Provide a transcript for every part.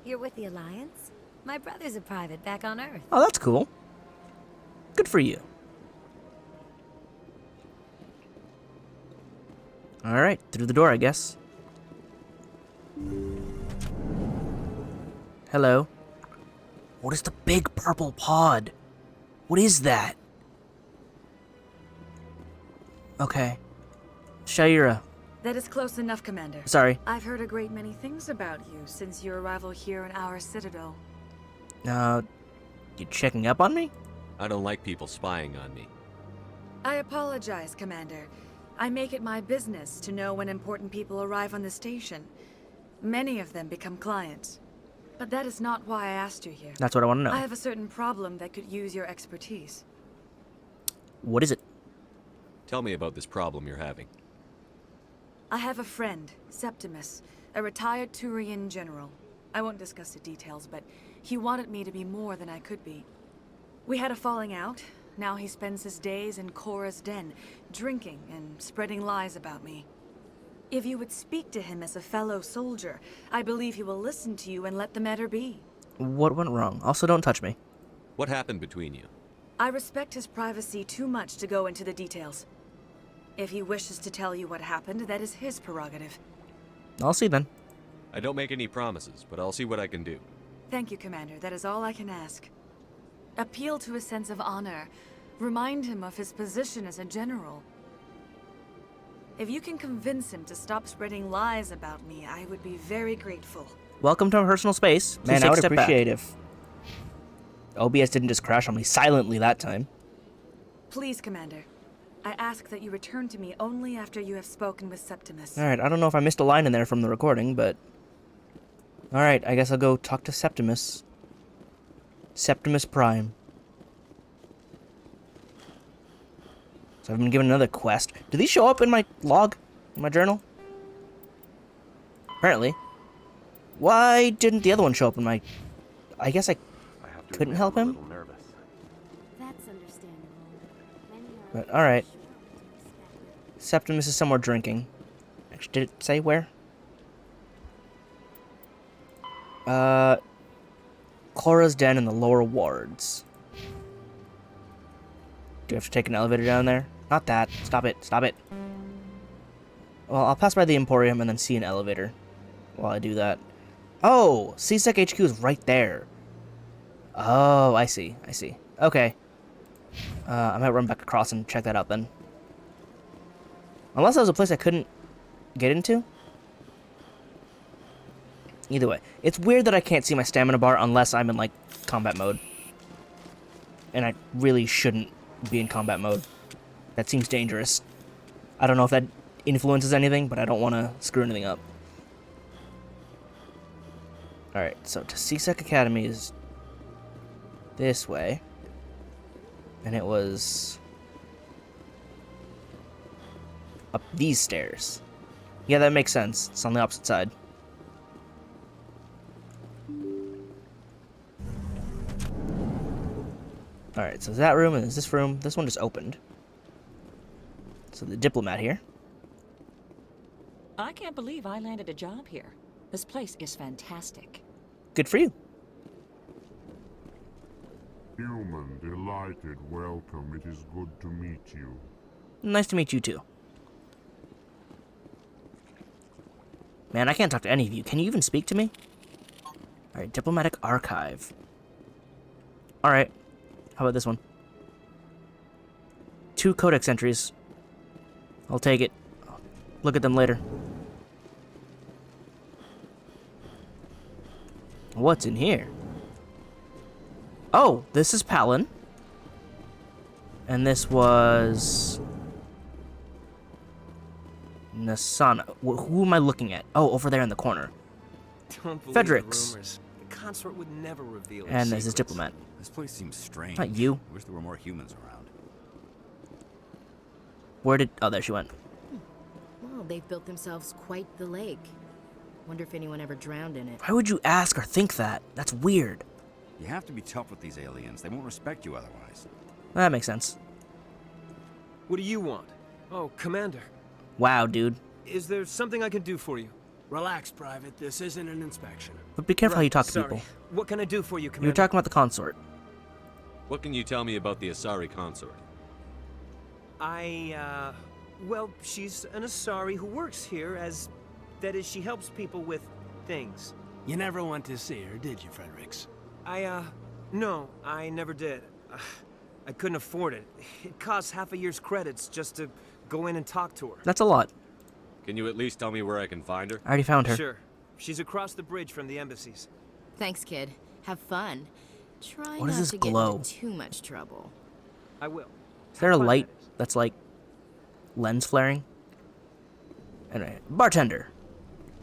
You're with the Alliance? My brother's a private back on Earth. Oh, that's cool. Good for you. Alright, through the door, I guess. Hello. What is the big purple pod? What is that? Okay. Shaira. That is close enough, Commander. Sorry. I've heard a great many things about you since your arrival here in our citadel. You checking up on me? I don't like people spying on me. I apologize, Commander. I make it my business to know when important people arrive on the station. Many of them become clients. But that is not why I asked you here. That's what I want to know. I have a certain problem that could use your expertise. What is it? Tell me about this problem you're having. I have a friend, Septimus, a retired Turian general. I won't discuss the details, but he wanted me to be more than I could be. We had a falling out. Now he spends his days in Korra's den, drinking and spreading lies about me. If you would speak to him as a fellow soldier, I believe he will listen to you and let the matter be. What went wrong? Also, don't touch me. What happened between you? I respect his privacy too much to go into the details. If he wishes to tell you what happened, that is his prerogative. I'll see then. I don't make any promises, but I'll see what I can do. Thank you, Commander. That is all I can ask. Appeal to his sense of honor. Remind him of his position as a general. If you can convince him to stop spreading lies about me, I would be very grateful. Welcome to my personal space. Man, I would appreciate if OBS didn't just crash on me silently that time. Please, Commander. I ask that you return to me only after you have spoken with Septimus. Alright, I don't know if I missed a line in there from the recording, but... Alright, I guess I'll go talk to Septimus. Septimus Prime. So I've been given another quest. Do these show up in my log? In my journal? Apparently. Why didn't the other one show up in my... I guess I couldn't help him? That's understandable. But, alright. Septimus is somewhere drinking. Actually, did it say where? Korra's den in the lower wards. Do you have to take an elevator down there? Not that. Stop it. Stop it. Well, I'll pass by the Emporium and then see an elevator while I do that. Oh! CSEC HQ is right there. Oh, I see. I see. Okay. I might run back across and check that out then. Unless that was a place I couldn't get into? Either way. It's weird that I can't see my stamina bar unless I'm in, like, combat mode. And I really shouldn't be in combat mode. That seems dangerous. I don't know if that influences anything, but I don't want to screw anything up. Alright, so to CSEC Academy is this way. And it was up these stairs. Yeah, that makes sense. It's on the opposite side. Alright, so there's that room, and there's this room. This one just opened. So the diplomat here. I can't believe I landed a job here. This place is fantastic. Good for you. Human, delighted, welcome. It is good to meet you. Nice to meet you, too. Man, I can't talk to any of you. Can you even speak to me? Alright, diplomatic archive. Alright. How about this one? 2 codex entries. I'll take it. Look at them later. What's in here? Oh, this is Palin. And this was... Nasana. Who am I looking at? Oh, over there in the corner. Don't believe Fedrix. the rumors. The consort would never reveal its And this is secrets. diplomat. This place seems strange. Not you. Wish there were more humans around. Where did... Oh, there she went. Well, they've built themselves quite the lake. Wonder if anyone ever drowned in it. Why would you ask or think that? That's weird. You have to be tough with these aliens. They won't respect you otherwise. That makes sense. What do you want? Oh, Commander. Wow, dude. Is there something I can do for you? Relax, Private. This isn't an inspection. But be careful how you talk to Sorry. people. What can I do for you, You Commander? were talking about the consort. What can you tell me about the Asari consort? Well, she's an Asari who works here as... That is, she helps people with things. You never went to see her, did you, Fredericks? No, I never did. I couldn't afford it. It costs half a year's credits just to go in and talk to her. That's a lot. Can you at least tell me where I can find her? I already found her. Sure. She's across the bridge from the embassies. Thanks, kid. Have fun. Try What not is this to glow? get into too much trouble. I will. Is there a How fun light that is. that's like lens flaring? Anyway, bartender,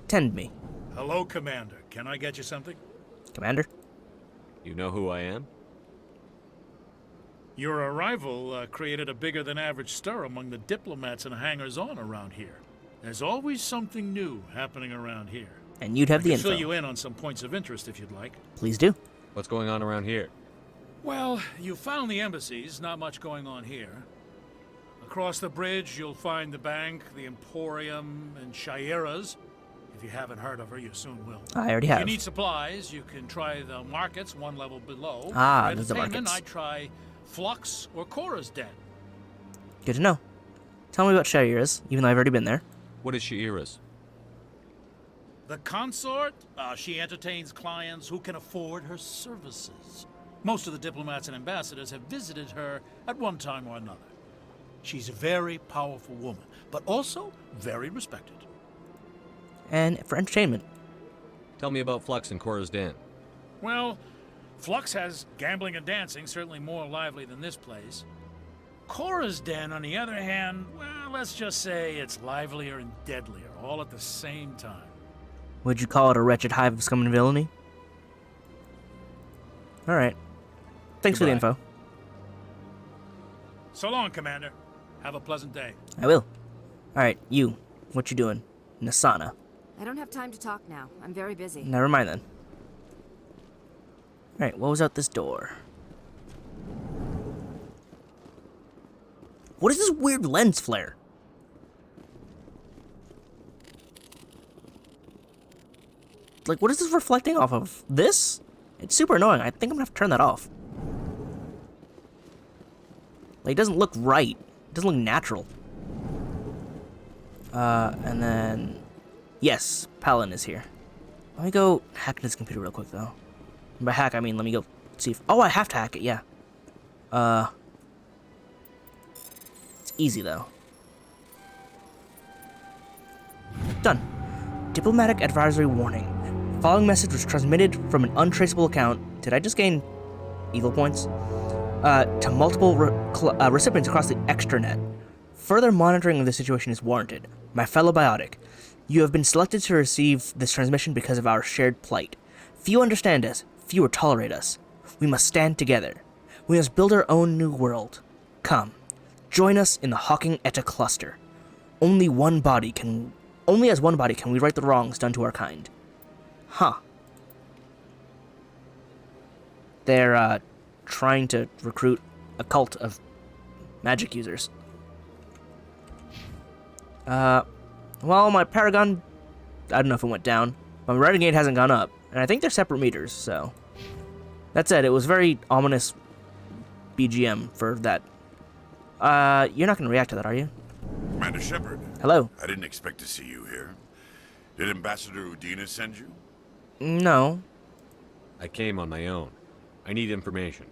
tend me. Hello, Commander. Can I get you something? Commander? You know who I am? Your arrival created a bigger-than-average stir among the diplomats and hangers-on around here. There's always something new happening around here. And you'd have I the can info. fill you in on some points of interest if you'd like. Please do. What's going on around here? Well, you found the embassies, not much going on here. Across the bridge, you'll find the bank, the Emporium, and Shaira's. If you haven't heard of her, you soon will. I already If have. you need supplies, you can try the markets one level below. Ah, For there's the entertainment, markets. I'd try Flux or Cora's Den. Good to know. Tell me about Shaira's, even though I've already been there. What is Shaira's? The consort, she entertains clients who can afford her services. Most of the diplomats and ambassadors have visited her at one time or another. She's a very powerful woman, but also very respected. And for entertainment. Tell me about Flux and Cora's Den. Well, Flux has gambling and dancing, certainly more lively than this place. Cora's Den, on the other hand, well, let's just say it's livelier and deadlier, all at the same time. Would you call it a wretched hive of scum and villainy? Alright. Thanks for the Goodbye. info. So long, Commander. Have a pleasant day. I will. Alright, you. What you doing? Nasana. I don't have time to talk now. I'm very busy. Never mind then. Alright, what was out this door? What is this weird lens flare? Like, what is this reflecting off of? This? It's super annoying. I think I'm gonna have to turn that off. Like, it doesn't look right. It doesn't look natural. And then... Yes, Palin is here. Let me go hack this computer real quick, though. And by hack, I mean let me go see if... Oh, I have to hack it, yeah. It's easy, though. Done. Diplomatic advisory warning. Following message was transmitted from an untraceable account. Did I just gain evil points? To multiple recipients across the extranet. Further monitoring of the situation is warranted. My fellow biotic, you have been selected to receive this transmission because of our shared plight. Few understand us, fewer tolerate us. We must stand together. We must build our own new world. Come, join us in the Hawking Etta cluster. Only as one body can we right the wrongs done to our kind. Huh. They're, trying to recruit a cult of magic users. Well, my Paragon, I don't know if it went down, but my Renegade hasn't gone up, and I think they're separate meters, so... That said, it was very ominous BGM for that. You're not gonna react to that, are you? Commander Shepard. Hello. I didn't expect to see you here. Did Ambassador Udina send you? No. I came on my own. I need information.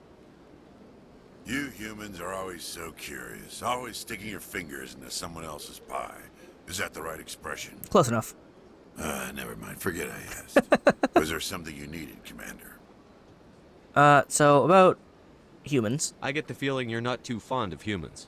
You humans are always so curious, always sticking your fingers into someone else's pie. Is that the right expression? Close enough. Never mind. Forget I asked. Was there something you needed, Commander? So about humans. I get the feeling you're not too fond of humans.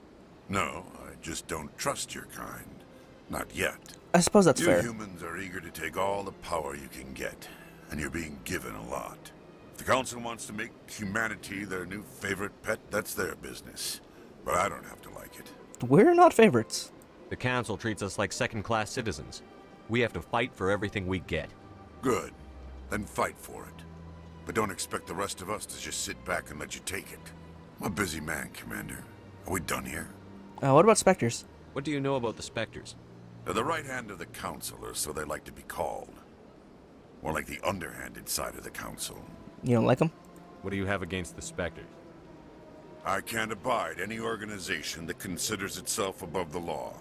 No, I just don't trust your kind. Not yet. I suppose that's fair. You humans are eager to take all the power you can get, and you're being given a lot. If the Council wants to make humanity their new favorite pet, that's their business. But I don't have to like it. We're not favorites. The Council treats us like second-class citizens. We have to fight for everything we get. Good. Then fight for it. But don't expect the rest of us to just sit back and let you take it. I'm a busy man, Commander. Are we done here? What about Spectres? What do you know about the Spectres? They're the right hand of the Council, or so they like to be called. More like the underhanded side of the Council. You don't like them? What do you have against the Spectres? I can't abide any organization that considers itself above the law.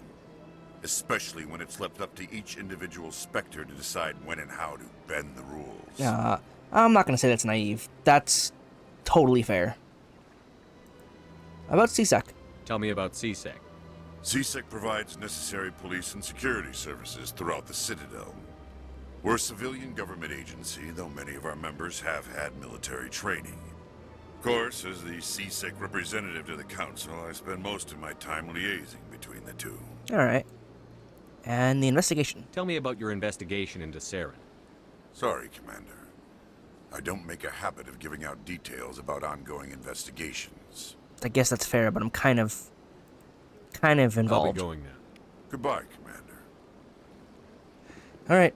Especially when it's left up to each individual Spectre to decide when and how to bend the rules. I'm not gonna say that's naive. That's totally fair. How about CSEC? Tell me about CSEC. CSEC provides necessary police and security services throughout the Citadel. We're a civilian government agency, though many of our members have had military training. Of course, as the CSEC representative to the Council, I spend most of my time liaising between the two. Alright. And the investigation. Tell me about your investigation into Saren. Sorry, Commander. I don't make a habit of giving out details about ongoing investigations. I guess that's fair, but I'm kind of involved. I'll be going now. Goodbye, Commander. Alright.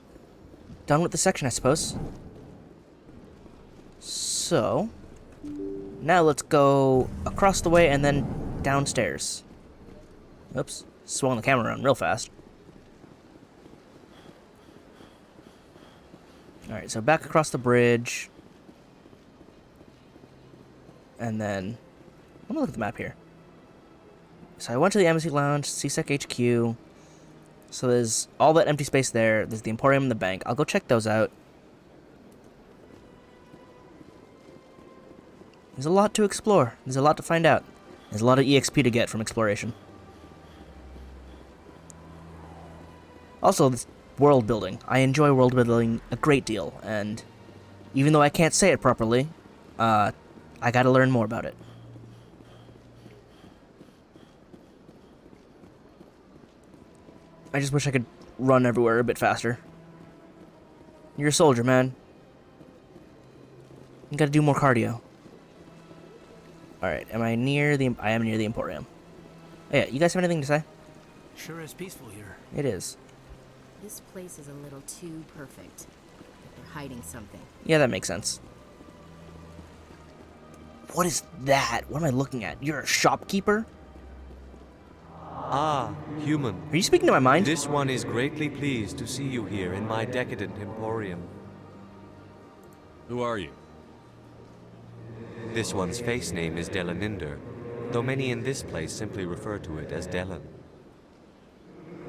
Done with the section, I suppose. So, now let's go across the way and then downstairs. Oops. Swung the camera around real fast. Alright, so back across the bridge. And then... let me look at the map here. So I went to the Embassy Lounge, CSEC HQ. So there's all that empty space there. There's the Emporium and the bank. I'll go check those out. There's a lot to explore. There's a lot to find out. There's a lot of EXP to get from exploration. Also, this world building. I enjoy world building a great deal, and even though I can't say it properly, I gotta learn more about it. I just wish I could run everywhere a bit faster. You're a soldier, man. You gotta do more cardio. Alright, am I near the... I am near the Emporium. Oh, yeah, you guys have anything to say? Sure is peaceful here. It is. This place is a little too perfect. They're hiding something. Yeah, that makes sense. What is that? What am I looking at? You're a shopkeeper? Ah, human. Are you speaking to my mind? This one is greatly pleased to see you here in my decadent emporium. Who are you? This one's face name is Delaninder, though many in this place simply refer to it as Delan.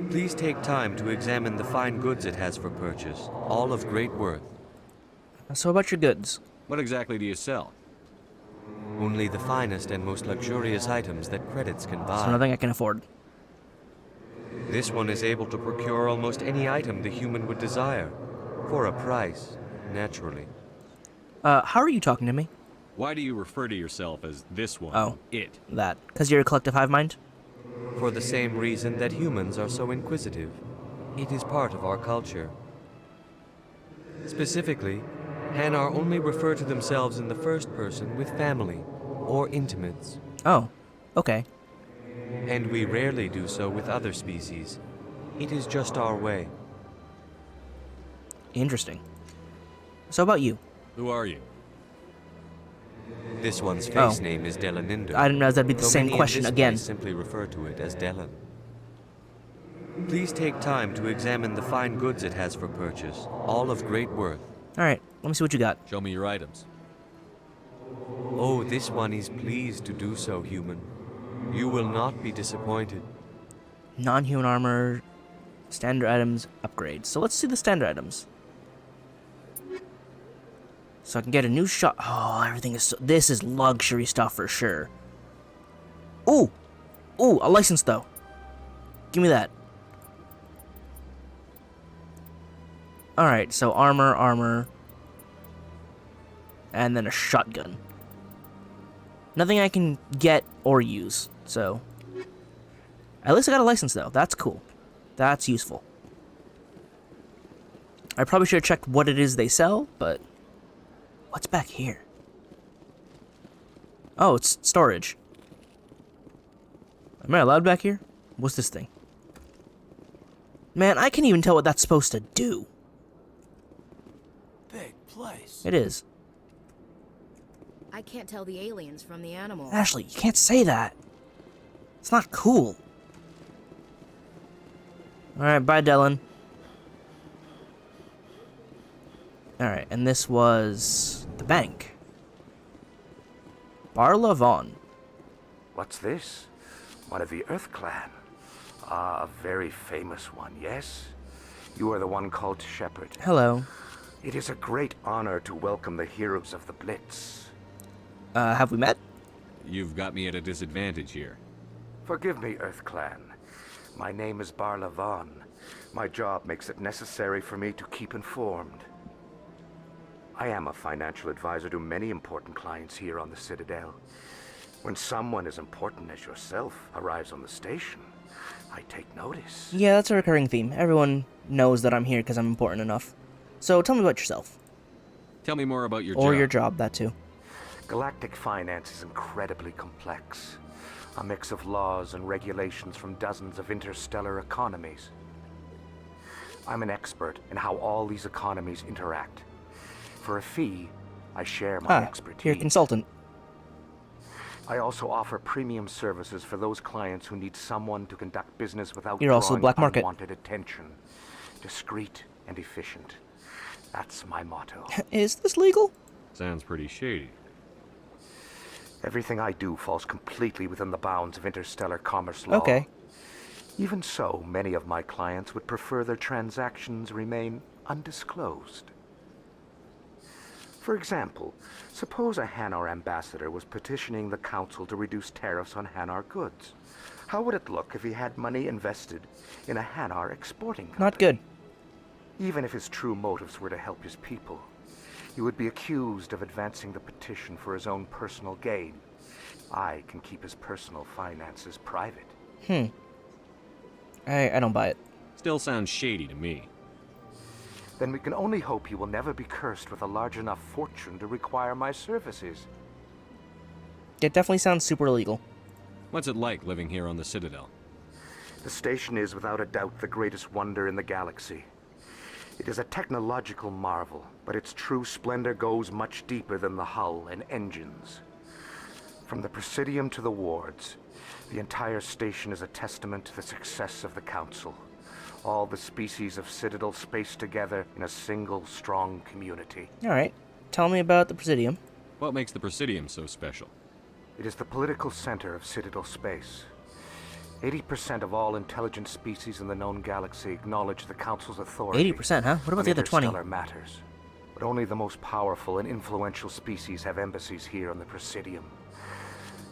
Please take time to examine the fine goods it has for purchase, all of great worth. So about your goods? What exactly do you sell? Only the finest and most luxurious items that credits can buy. So nothing I can afford. This one is able to procure almost any item the human would desire, for a price, naturally. How are you talking to me? Why do you refer to yourself as this one? Oh, it. That. Because you're a collective hive mind? For the same reason that humans are so inquisitive. It is part of our culture. Specifically, Hanar only refer to themselves in the first person with family or intimates. Oh, okay. And we rarely do so with other species. It is just our way. Interesting. So about you? Who are you? This one's face name is Delaninder. I didn't realize that'd be the same question again. Simply refer to it as Delan. Please take time to examine the fine goods it has for purchase, all of great worth. Alright, let me see what you got. Show me your items. Oh, this one is pleased to do so, human. You will not be disappointed. Non-human armor, standard items, upgrades. So let's see the standard items. So I can get a new shot. Oh, everything is so... This is luxury stuff for sure. Ooh! Ooh, a license though. Give me that. Alright, so armor. And then a shotgun. Nothing I can get or use, so... At least I got a license though. That's cool. That's useful. I probably should have checked what it is they sell, but... What's back here? Oh, it's storage. Am I allowed back here? What's this thing? Man, I can't even tell what that's supposed to do. Big place. It is. I can't tell the aliens from the animals. Ashley, you can't say that. It's not cool. Alright, bye, Dylan. Alright, and this was the bank. Barla Vaughn. What's this? One of the Earth Clan. Ah, a very famous one, yes? You are the one called Shepard. Hello. It is a great honor to welcome the heroes of the Blitz. Have we met? You've got me at a disadvantage here. Forgive me, Earth Clan. My name is Barla Vaughn. My job makes it necessary for me to keep informed. I am a financial advisor to many important clients here on the Citadel. When someone as important as yourself arrives on the station, I take notice. Yeah, that's a recurring theme. Everyone knows that I'm here because I'm important enough. So tell me about yourself. Tell me more about your job. Or your job, that too. Galactic finance is incredibly complex. A mix of laws and regulations from dozens of interstellar economies. I'm an expert in how all these economies interact. For a fee, I share my expertise. You're a consultant. I also offer premium services for those clients who need someone to conduct business without You're also drawing black market. unwanted attention. Discreet and efficient. That's my motto. Is this legal? Sounds pretty shady. Everything I do falls completely within the bounds of interstellar commerce law. Okay. Even so, many of my clients would prefer their transactions remain undisclosed. For example, suppose a Hanar ambassador was petitioning the council to reduce tariffs on Hanar goods. How would it look if he had money invested in a Hanar exporting company? Not good. Even if his true motives were to help his people, he would be accused of advancing the petition for his own personal gain. I can keep his personal finances private. I don't buy it. Still sounds shady to me. Then we can only hope you will never be cursed with a large enough fortune to require my services. It definitely sounds super illegal. What's it like living here on the Citadel? The station is without a doubt the greatest wonder in the galaxy. It is a technological marvel, but its true splendor goes much deeper than the hull and engines. From the Presidium to the wards, the entire station is a testament to the success of the Council. All the species of Citadel spaced together in a single strong community. Alright, tell me about the Presidium. What makes the Presidium so special? It is the political center of Citadel space. 80% of all intelligent species in the known galaxy acknowledge the Council's authority. 80%, huh? What about the other 20? Interstellar matters. But only the most powerful and influential species have embassies here on the Presidium.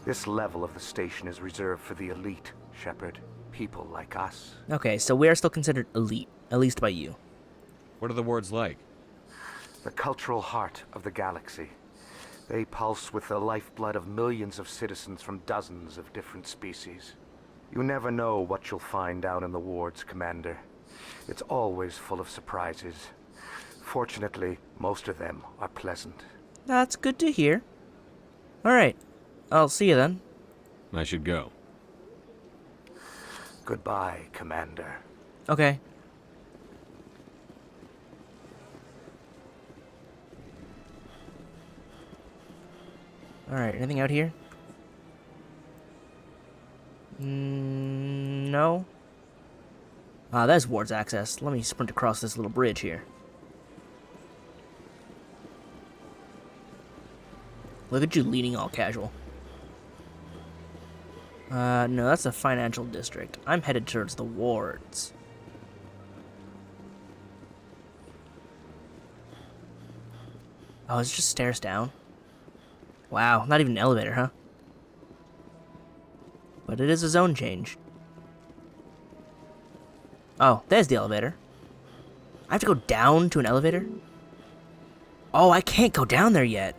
This level of the station is reserved for the elite, Shepard. People like us. Okay, so we are still considered elite, at least by you. What are the wards like? The cultural heart of the galaxy. They pulse with the lifeblood of millions of citizens from dozens of different species. You never know what you'll find down in the wards, Commander. It's always full of surprises. Fortunately, most of them are pleasant. That's good to hear. Alright, I'll see you then. I should go. Goodbye, Commander. Okay. Alright, anything out here? No. Ah, there's wards access. Let me sprint across this little bridge here. Look at you leaning all casual. No, that's the financial district. I'm headed towards the wards. Oh, it's just stairs down. Wow, not even an elevator, huh? But it is a zone change. Oh, there's the elevator. I have to go down to an elevator? Oh, I can't go down there yet.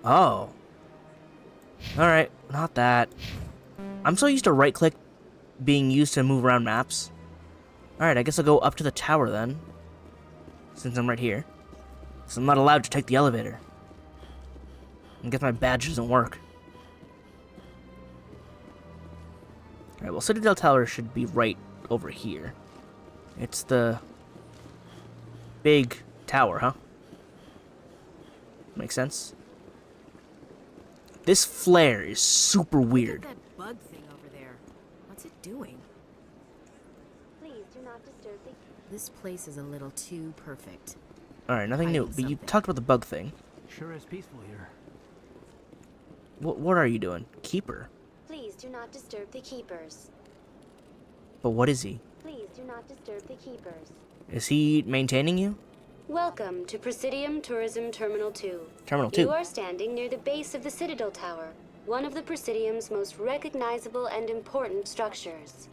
Oh. Alright, not that. I'm so used to right-click being used to move around maps. Alright, I guess I'll go up to the tower then. Since I'm right here. So I'm not allowed to take the elevator. I guess my badge doesn't work. Alright, well, Citadel Tower should be right over here. It's the big tower, huh? Makes sense. This flare is super weird. Look at that bug thing over there. What's it doing? Please This place is a little too perfect. Alright, nothing new. But you talked about the bug thing. Sure is peaceful here. What are you doing? Keeper? Please do not disturb the keepers. But what is he? Please do not disturb the keepers. Is he maintaining you? Welcome to Presidium Tourism Terminal 2. Terminal 2. You are standing near the base of the Citadel Tower, one of the Presidium's most recognizable and important structures.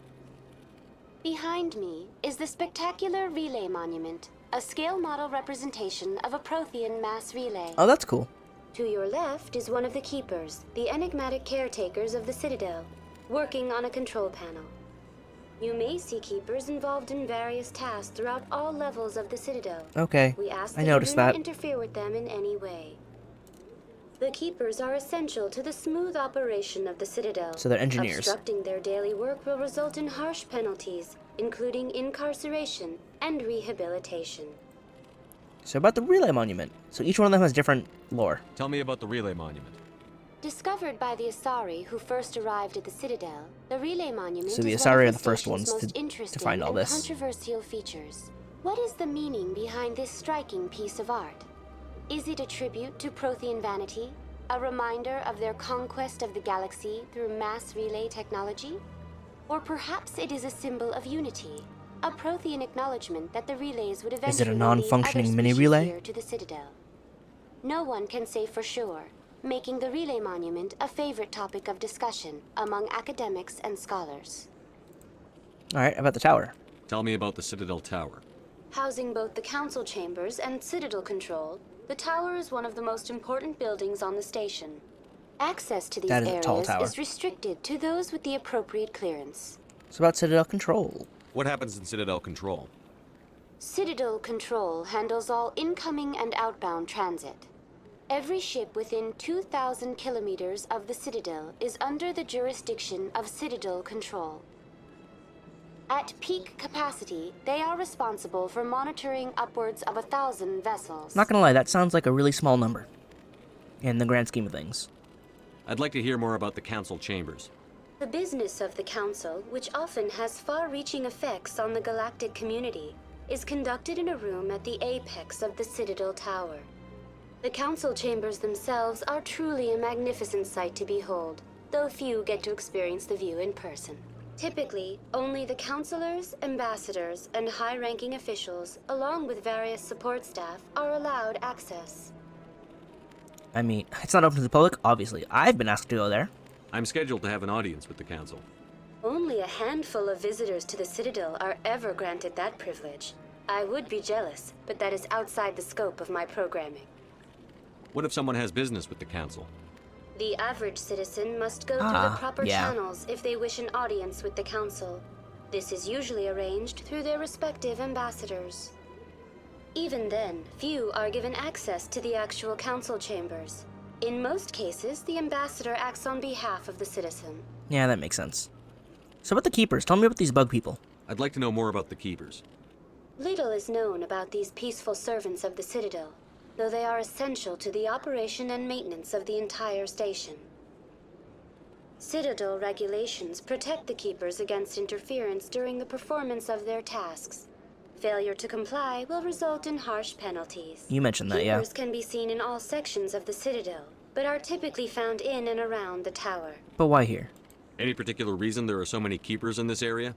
Behind me is the spectacular Relay Monument, a scale model representation of a Prothean mass relay. Oh, that's cool. To your left is one of the keepers, the enigmatic caretakers of the Citadel, working on a control panel. You may see keepers involved in various tasks throughout all levels of the Citadel. Okay, We ask I that noticed you do not that. interfere with them in any way. The keepers are essential to the smooth operation of the Citadel. So they're engineers. Obstructing their daily work will result in harsh penalties, including incarceration and rehabilitation. So about the Relay Monument. So each one of them has different lore. Tell me about the Relay Monument. Discovered by the Asari who first arrived at the Citadel, the Relay Monument So the is one Asari of are the first station's ones most to interesting find all and this. controversial features. What is the meaning behind this striking piece of art? Is it a tribute to Prothean vanity? A reminder of their conquest of the galaxy through mass relay technology? Or perhaps it is a symbol of unity, a Prothean acknowledgement that the relays would eventually Is it a lead non-functioning other mini species relay? here to the Citadel. No one can say for sure, making the Relay Monument a favorite topic of discussion among academics and scholars. Alright, about the tower. Tell me about the Citadel Tower. Housing both the council chambers and Citadel control, the tower is one of the most important buildings on the station. Access to these That is a tall areas tower. is restricted to those with the appropriate clearance. So about Citadel Control. What happens in Citadel Control? Citadel Control handles all incoming and outbound transit. Every ship within 2,000 kilometers of the Citadel is under the jurisdiction of Citadel Control. At peak capacity, they are responsible for monitoring upwards of 1,000 vessels. Not gonna lie, that sounds like a really small number. In the grand scheme of things. I'd like to hear more about the Council Chambers. The business of the Council, which often has far-reaching effects on the galactic community, is conducted in a room at the apex of the Citadel Tower. The Council Chambers themselves are truly a magnificent sight to behold, though few get to experience the view in person. Typically, only the councilors, ambassadors, and high-ranking officials, along with various support staff, are allowed access. I mean, it's not open to the public, obviously. I've been asked to go there. I'm scheduled to have an audience with the Council. Only a handful of visitors to the Citadel are ever granted that privilege. I would be jealous, but that is outside the scope of my programming. What if someone has business with the Council? The average citizen must go through the proper channels if they wish an audience with the Council. This is usually arranged through their respective ambassadors. Even then, few are given access to the actual Council chambers. In most cases, the ambassador acts on behalf of the citizen. Yeah, that makes sense. So about the Keepers, tell me about these bug people. I'd like to know more about the Keepers. Little is known about these peaceful servants of the Citadel, though they are essential to the operation and maintenance of the entire station. Citadel regulations protect the Keepers against interference during the performance of their tasks. Failure to comply will result in harsh penalties. You mentioned that, yeah. Keepers can be seen in all sections of the Citadel, but are typically found in and around the tower. But why here? Any particular reason there are so many Keepers in this area?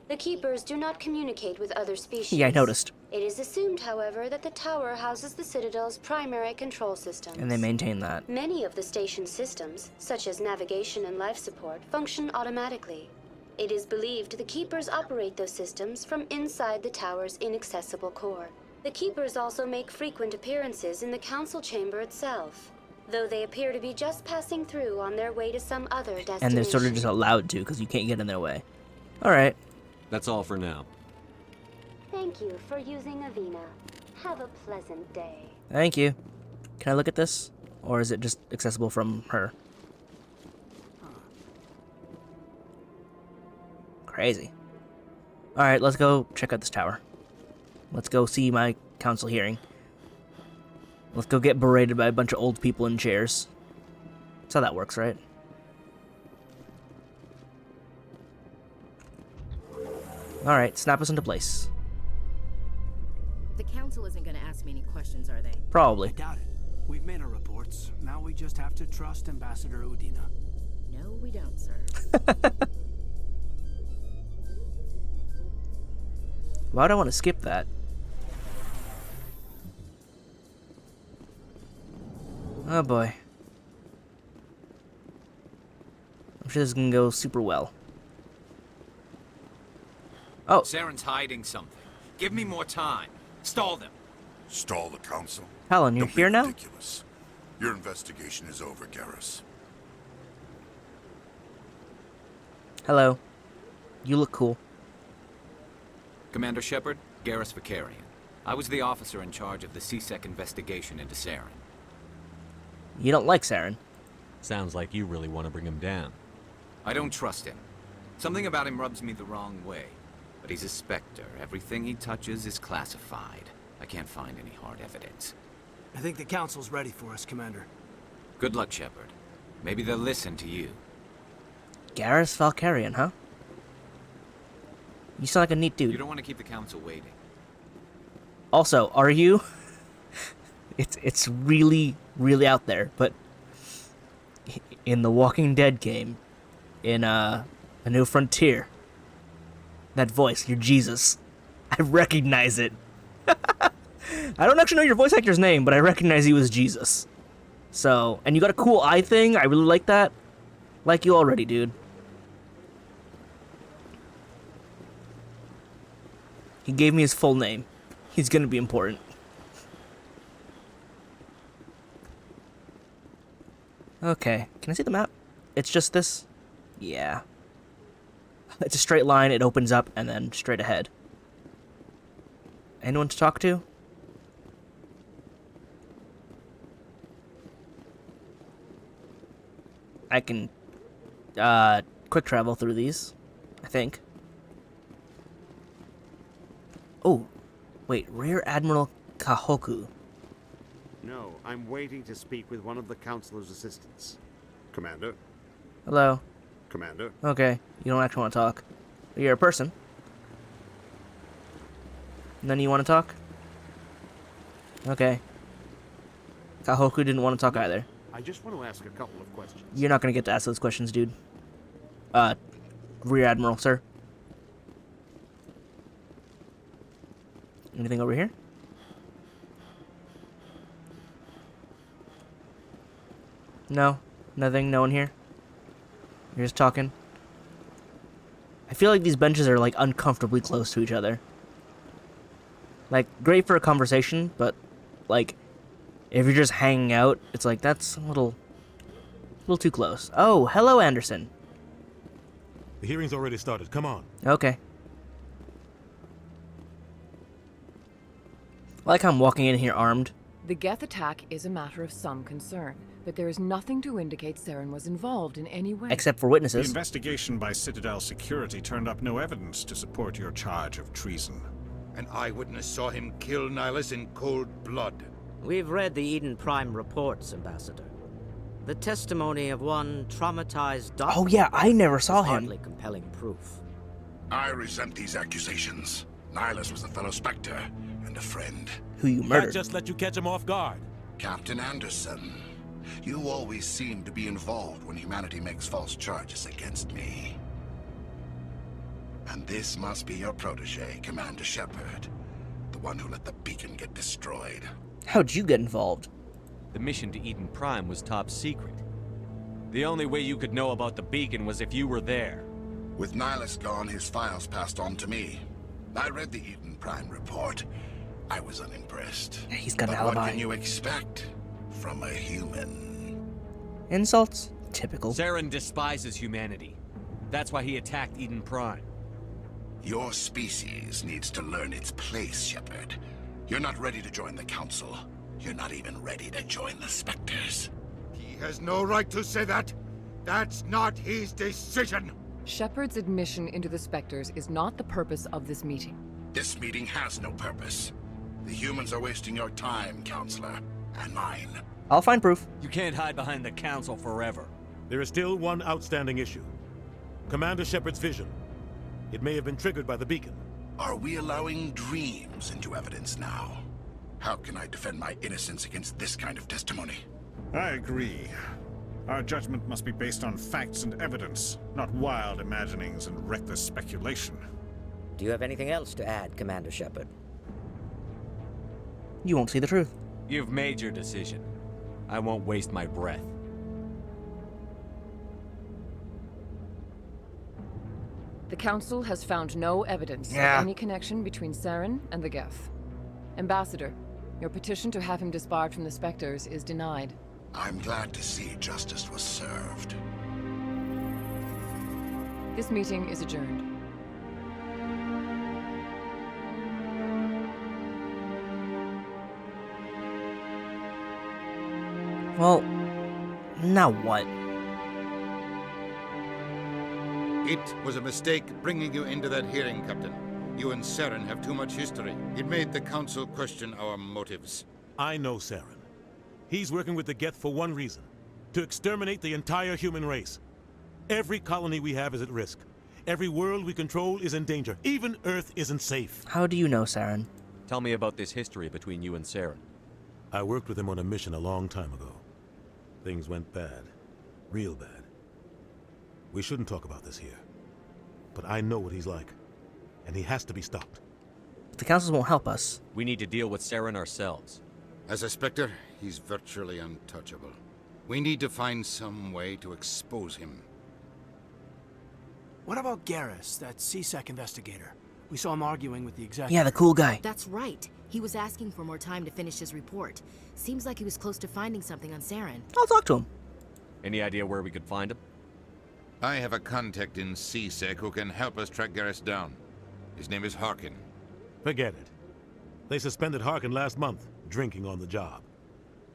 The Keepers do not communicate with other species. Yeah, I noticed. It is assumed, however, that the tower houses the Citadel's primary control systems. And they maintain that. Many of the station's systems, such as navigation and life support, function automatically. It is believed the Keepers operate those systems from inside the tower's inaccessible core. The Keepers also make frequent appearances in the Council chamber itself, though they appear to be just passing through on their way to some other destination. And they're sort of just allowed to, because you can't get in their way. Alright. That's all for now. Thank you for using Avena. Have a pleasant day. Thank you. Can I look at this? Or is it just accessible from her? Crazy. Alright, let's go check out this tower. Let's go see my council hearing. Let's go get berated by a bunch of old people in chairs. That's how that works, right? Alright, snap us into place. The council isn't gonna ask me any questions, are they? Probably. I doubt it. We've made our reports. Now we just have to trust Ambassador Udina. No, we don't, sir. Why would I want to skip that? Oh boy. I'm sure this is gonna go super well. Oh. Saren's hiding something. Give me more time. Stall them. Stall the council? Helen, you're here now? Ridiculous. Your investigation is over, Garrus. Hello. You look cool. Commander Shepard, Garrus Vicarian. I was the officer in charge of the CSEC investigation into Saren. You don't like Saren. Sounds like you really want to bring him down. I don't trust him. Something about him rubs me the wrong way. But he's a Spectre. Everything he touches is classified. I can't find any hard evidence. I think the council's ready for us, Commander. Good luck, Shepard. Maybe they'll listen to you. Garrus Valkyrian, huh? You sound like a neat dude. You don't want to keep the council waiting. Also, are you? It's really, really out there, but in the Walking Dead game, in A New Frontier, that voice, you're Jesus. I recognize it. I don't actually know your voice actor's name, but I recognize you as Jesus. So, and you got a cool eye thing. I really like that. Like you already, dude. He gave me his full name. He's gonna be important. Okay, can I see the map? It's just this? Yeah. It's a straight line, it opens up, and then straight ahead. Anyone to talk to? I can, quick travel through these, I think. Oh, wait, Rear Admiral Kahoku. No, I'm waiting to speak with one of the Councilor's assistants. Commander? Hello. Commander? Okay, you don't actually want to talk. You're a person. None of you want to talk? Okay. Kahoku didn't want to talk either. I just want to ask a couple of questions. You're not going to get to ask those questions, dude. Rear Admiral, sir. Anything over here? No? Nothing? No one here? You're just talking? I feel like these benches are, like, uncomfortably close to each other. Like, great for a conversation, but, like, if you're just hanging out, it's like, that's a little too close. Oh, hello, Anderson. The hearing's already started. Come on. Okay. I like how I'm walking in here armed. The Geth attack is a matter of some concern, but there is nothing to indicate Saren was involved in any way. Except for witnesses. The investigation by Citadel Security turned up no evidence to support your charge of treason. An eyewitness saw him kill Nihilus in cold blood. We've read the Eden Prime reports, Ambassador. The testimony of one traumatized doctor. Oh yeah, I never saw him. Hardly compelling proof. I resent these accusations. Nihilus was a fellow Spectre and a friend. Who you murdered. Can't just let you catch him off guard. Captain Anderson, you always seem to be involved when humanity makes false charges against me. And this must be your protege, Commander Shepard. The one who let the beacon get destroyed. How'd you get involved? The mission to Eden Prime was top secret. The only way you could know about the beacon was if you were there. With Nihilus gone, his files passed on to me. I read the Eden Prime report. I was unimpressed. He's got an But alibi. what can you expect from a human? Insults? Typical. Saren despises humanity. That's why he attacked Eden Prime. Your species needs to learn its place, Shepard. You're not ready to join the Council. You're not even ready to join the Spectres. He has no right to say that. That's not his decision. Shepard's admission into the Spectres is not the purpose of this meeting. This meeting has no purpose. The humans are wasting your time, Counselor, and mine. I'll find proof. You can't hide behind the Council forever. There is still one outstanding issue. Commander Shepard's vision. It may have been triggered by the beacon. Are we allowing dreams into evidence now? How can I defend my innocence against this kind of testimony? I agree. Our judgment must be based on facts and evidence, not wild imaginings and reckless speculation. Do you have anything else to add, Commander Shepard? You won't see the truth. You've made your decision. I won't waste my breath. The Council has found no evidence of any connection between Saren and the geth. Ambassador, your petition to have him disbarred from the Spectres is denied. I'm glad to see justice was served. This meeting is adjourned. Well, now what? It was a mistake bringing you into that hearing, Captain. You and Saren have too much history. It made the Council question our motives. I know Saren. He's working with the geth for one reason. To exterminate the entire human race. Every colony we have is at risk. Every world we control is in danger. Even Earth isn't safe. How do you know Saren? Tell me about this history between you and Saren. I worked with him on a mission a long time ago. Things went bad. Real bad. We shouldn't talk about this here. But I know what he's like. And he has to be stopped. The Council won't help us. We need to deal with Saren ourselves. As a Spectre, he's virtually untouchable. We need to find some way to expose him. What about Garrus, that CSEC investigator? We saw him arguing with the executive. Yeah, the cool guy. That's right. He was asking for more time to finish his report. Seems like he was close to finding something on Saren. I'll talk to him. Any idea where we could find him? I have a contact in CSEC who can help us track Garrus down. His name is Harkin. Forget it. They suspended Harkin last month, drinking on the job.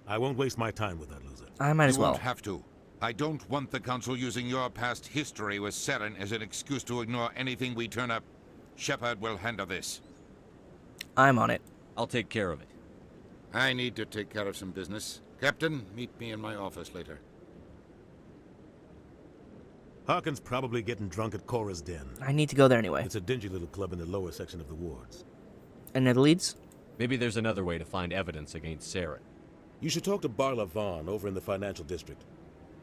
I won't waste my time with that loser. I might as well. You won't have to. I don't want the Council using your past history with Saren as an excuse to ignore anything we turn up. Shepard will handle this. I'm on it. I'll take care of it. I need to take care of some business. Captain, meet me in my office later. Harkin's probably getting drunk at Cora's Den. I need to go there anyway. It's a dingy little club in the lower section of the wards. Any other leads? Maybe there's another way to find evidence against Saren. You should talk to Barla Vaughn over in the financial district.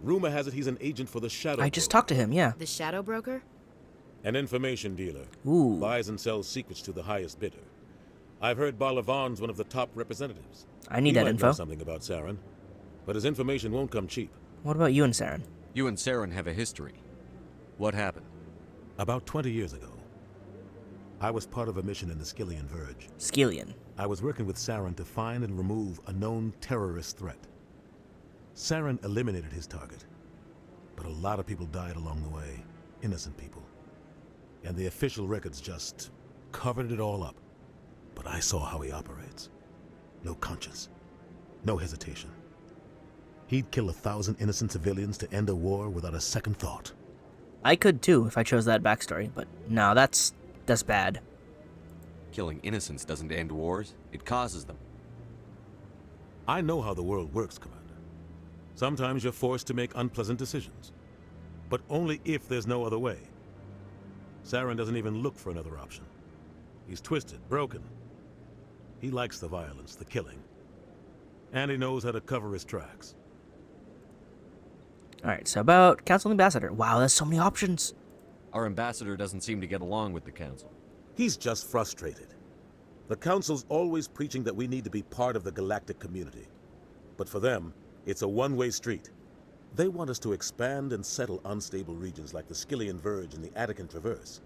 Rumor has it he's an agent for the Shadow I just Broker. talked to him, yeah. The Shadow Broker? An information dealer. Ooh. Buys and sells secrets to the highest bidder. I've heard Barla Vaughn's one of the top representatives. I need he that might info. Know something about Saren, but his information won't come cheap. What about you and Saren? You and Saren have a history. What happened? About 20 years ago, I was part of a mission in the Skillian Verge. Skillian. I was working with Saren to find and remove a known terrorist threat. Saren eliminated his target, but a lot of people died along the way, innocent people. And the official records just covered it all up. But I saw how he operates. No conscience, no hesitation. He'd kill 1,000 innocent civilians to end a war without a second thought. I could too if I chose that backstory, but no, that's bad. Killing innocents doesn't end wars, it causes them. I know how the world works, Commander. Sometimes you're forced to make unpleasant decisions, but only if there's no other way. Saren doesn't even look for another option. He's twisted, broken. He likes the violence, the killing. And he knows how to cover his tracks. Alright, so about Council Ambassador. Wow, there's so many options. Our ambassador doesn't seem to get along with the Council. He's just frustrated. The Council's always preaching that we need to be part of the galactic community. But for them, it's a one-way street. They want us to expand and settle unstable regions like the Skillian Verge and the Attican Traverse.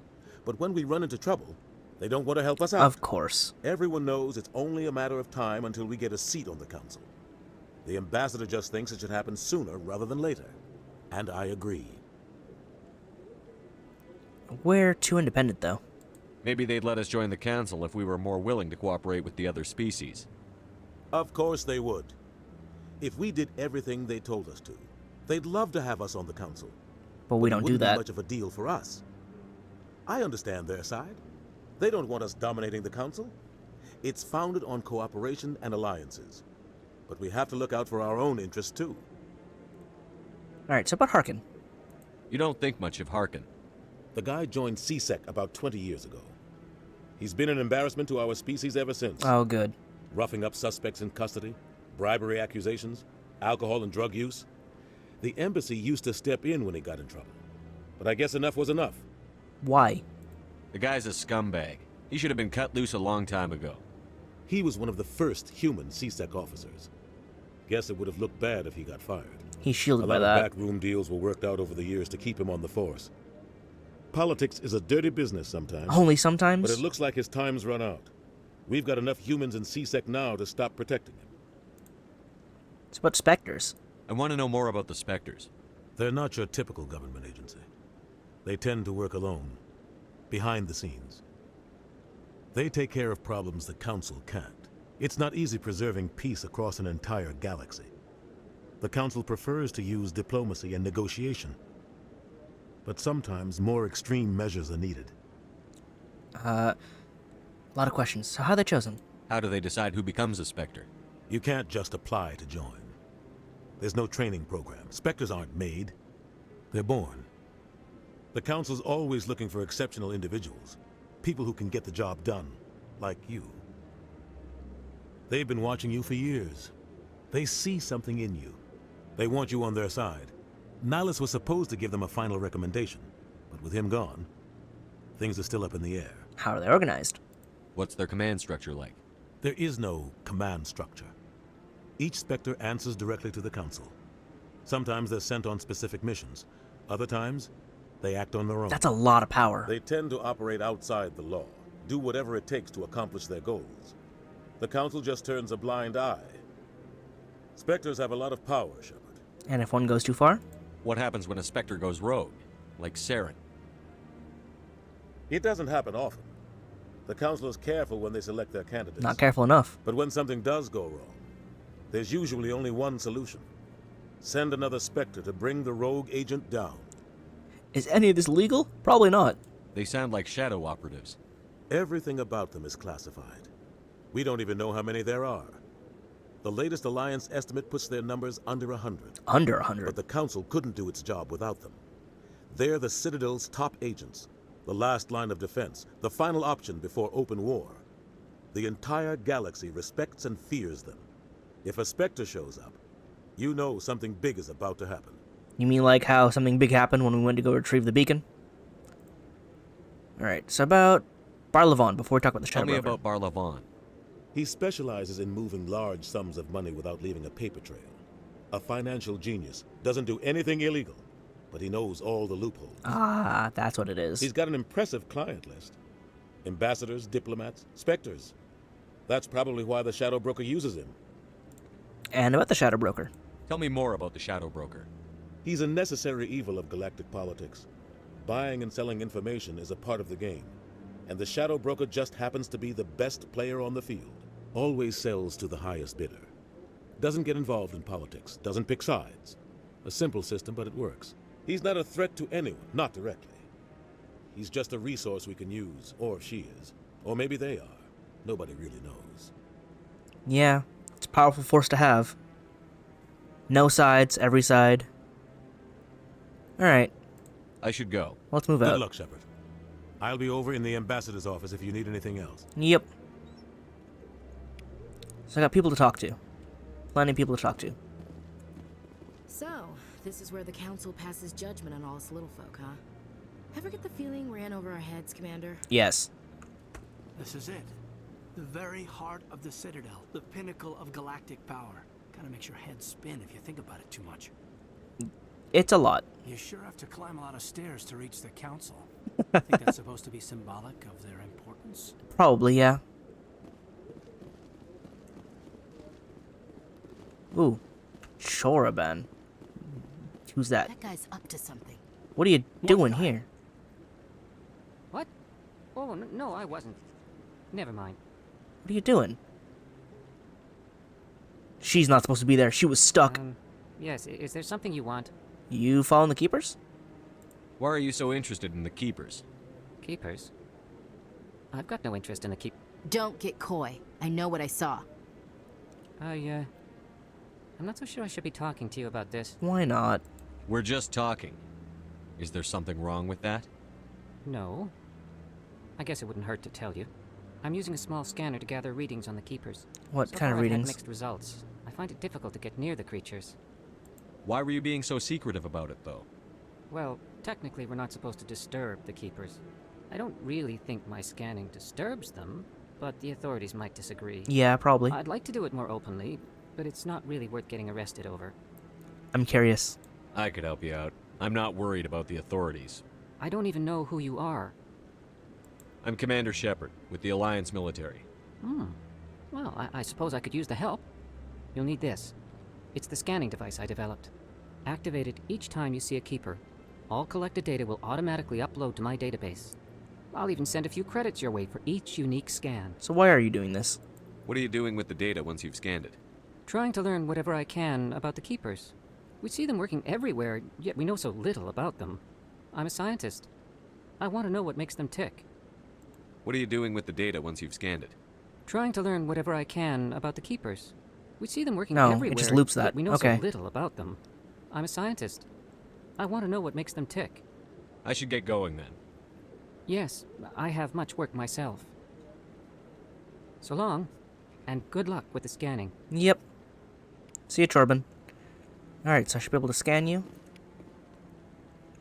But when we run into trouble, they don't want to help us out. Of course. Everyone knows it's only a matter of time until we get a seat on the Council. The ambassador just thinks it should happen sooner rather than later. And I agree. We're too independent, though. Maybe they'd let us join the Council if we were more willing to cooperate with the other species. Of course they would. If we did everything they told us to, they'd love to have us on the Council. But we don't do It wouldn't that. be much of a deal for us. I understand their side. They don't want us dominating the Council. It's founded on cooperation and alliances. But we have to look out for our own interests, too. Alright, so about Harkin. You don't think much of Harkin. The guy joined CSEC about 20 years ago. He's been an embarrassment to our species ever since. Oh, good. Roughing up suspects in custody, bribery accusations, alcohol and drug use. The embassy used to step in when he got in trouble. But I guess enough was enough. Why? The guy's a scumbag. He should have been cut loose a long time ago. He was one of the first human CSEC officers. Guess it would have looked bad if he got fired. He's shielded by A lot that. of backroom deals were worked out over the years to keep him on the force. Politics is a dirty business sometimes. Only sometimes? But it looks like his time's run out. We've got enough humans in CSEC now to stop protecting him. It's about Spectres. I want to know more about the Spectres. They're not your typical government agency. They tend to work alone, behind the scenes. They take care of problems the Council can't. It's not easy preserving peace across an entire galaxy. The Council prefers to use diplomacy and negotiation. But sometimes more extreme measures are needed. A lot of questions. So how are they chosen? How do they decide who becomes a Spectre? You can't just apply to join. There's no training program. Spectres aren't made. They're born. The Council's always looking for exceptional individuals. People who can get the job done, like you. They've been watching you for years. They see something in you. They want you on their side. Nihilus was supposed to give them a final recommendation, but with him gone, things are still up in the air. How are they organized? What's their command structure like? There is no command structure. Each Spectre answers directly to the Council. Sometimes they're sent on specific missions. Other times, they act on their own. That's a lot of power. They tend to operate outside the law, do whatever it takes to accomplish their goals. The Council just turns a blind eye. Spectres have a lot of power, Shepard. And if one goes too far? What happens when a Spectre goes rogue, like Saren? It doesn't happen often. The Council is careful when they select their candidates. Not careful enough. But when something does go wrong, there's usually only one solution. Send another Spectre to bring the rogue agent down. Is any of this legal? Probably not. They sound like shadow operatives. Everything about them is classified. We don't even know how many there are. The latest Alliance estimate puts their numbers under 100. Under 100? But the Council couldn't do its job without them. They're the Citadel's top agents, the last line of defense, the final option before open war. The entire galaxy respects and fears them. If a Spectre shows up, you know something big is about to happen. You mean like how something big happened when we went to go retrieve the beacon? Alright, so about Barlavon, before we talk about the Shadow Tell me Broker. about Barlavon. He specializes in moving large sums of money without leaving a paper trail. A financial genius, doesn't do anything illegal, but he knows all the loopholes. Ah, that's what it is. He's got an impressive client list. Ambassadors, diplomats, Spectres. That's probably why the Shadow Broker uses him. And about the Shadow Broker. Tell me more about the Shadow Broker. He's a necessary evil of galactic politics. Buying and selling information is a part of the game, and the Shadow Broker just happens to be the best player on the field. Always sells to the highest bidder. Doesn't get involved in politics, doesn't pick sides. A simple system, but it works. He's not a threat to anyone, not directly. He's just a resource we can use, or she is. Or maybe they are. Nobody really knows. Yeah, it's a powerful force to have. No sides, every side. Alright. I should go. Let's move out. Good luck, Shepard. I'll be over in the ambassador's office if you need anything else. Yep. So I got people to talk to. Plenty of people to talk to. So, this is where the Council passes judgment on all us little folk, huh? Ever get the feeling we're in over our heads, Commander? Yes. This is it. The very heart of the Citadel. The pinnacle of galactic power. Kinda makes your head spin if you think about it too much. It's a lot. You sure have to climb a lot of stairs to reach the Council. Think that's supposed to be symbolic of their importance? Probably, yeah. Ooh. Choraban. Who's that? That guy's up to something. What are you doing here? What? Oh, no, I wasn't. Never mind. What are you doing? She's not supposed to be there. She was stuck. Yes, is there something you want? You following the Keepers? Why are you so interested in the Keepers? Keepers? I've got no interest in the keep... Don't get coy. I know what I saw. I'm not so sure I should be talking to you about this. Why not? We're just talking. Is there something wrong with that? No. I guess it wouldn't hurt to tell you. I'm using a small scanner to gather readings on the keepers. What So kind of far I've had readings? mixed results. I find it difficult to get near the creatures. Why were you being so secretive about it, though? Well, technically we're not supposed to disturb the keepers. I don't really think my scanning disturbs them, but the authorities might disagree. Yeah, probably. I'd like to do it more openly, but it's not really worth getting arrested over. I'm curious. I could help you out. I'm not worried about the authorities. I don't even know who you are. I'm Commander Shepard, with the Alliance military. Well, I suppose I could use the help. You'll need this. It's the scanning device I developed. Activate it each time you see a keeper. All collected data will automatically upload to my database. I'll even send a few credits your way for each unique scan. So why are you doing this? What are you doing with the data once you've scanned it? Trying to learn whatever I can about the keepers. We see them working everywhere, yet we know so little about them. I'm a scientist. I want to know what makes them tick. What are you doing with the data once you've scanned it? Trying to learn whatever I can about the keepers. We see them working No, everywhere. it just loops that. Yet we know Okay. so little about them. I'm a scientist. I want to know what makes them tick. I should get going then. Yes, I have much work myself. So long, and good luck with the scanning. Yep. See you, Chorbin. Alright, so I should be able to scan you.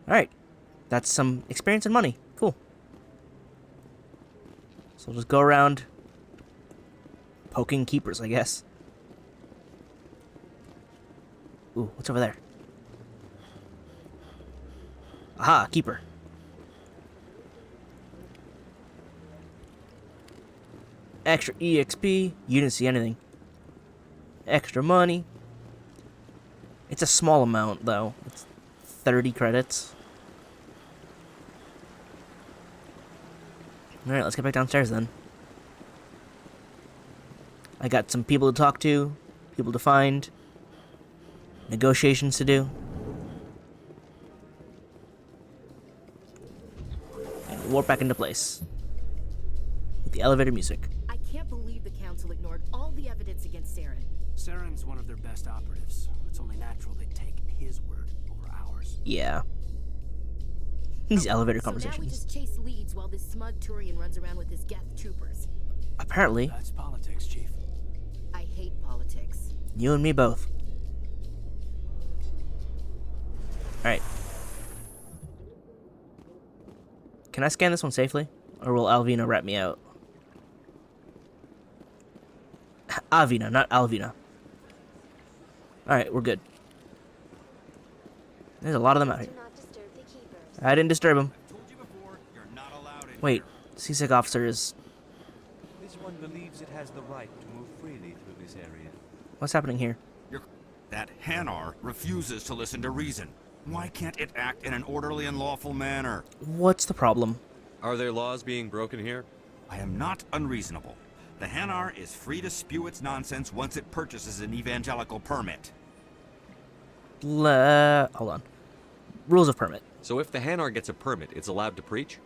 Alright. That's some experience and money. Cool. So we'll just go around poking keepers, I guess. Ooh, what's over there? Aha, keeper. Extra EXP. You didn't see anything. Extra money. It's a small amount, though. It's 30 credits. Alright, let's get back downstairs then. I got some people to talk to, people to find, negotiations to do. And warp back into place. With the elevator music. I can't believe the Council ignored all the evidence against Saren. Saren's one of their best operatives. It's only natural they'd take his word over ours. Yeah. These elevator So now we conversations. just chase leads while this smug Turian runs around with his geth troopers. Apparently. That's politics, Chief. I hate politics. You and me both. Alright. Can I scan this one safely? Or will Alvina rat me out? Avina, not Alvina. Alright, we're good. There's a lot of them out here. I didn't disturb him. Wait, CSEC officer is... This one believes it has the right to move freely through this area. What's happening here? That Hanar refuses to listen to reason. Why can't it act in an orderly and lawful manner? What's the problem? Are there laws being broken here? I am not unreasonable. The Hanar is free to spew its nonsense once it purchases an evangelical permit. Hold on. Rules of permit. So if the Hanar gets a permit, it's allowed to preach?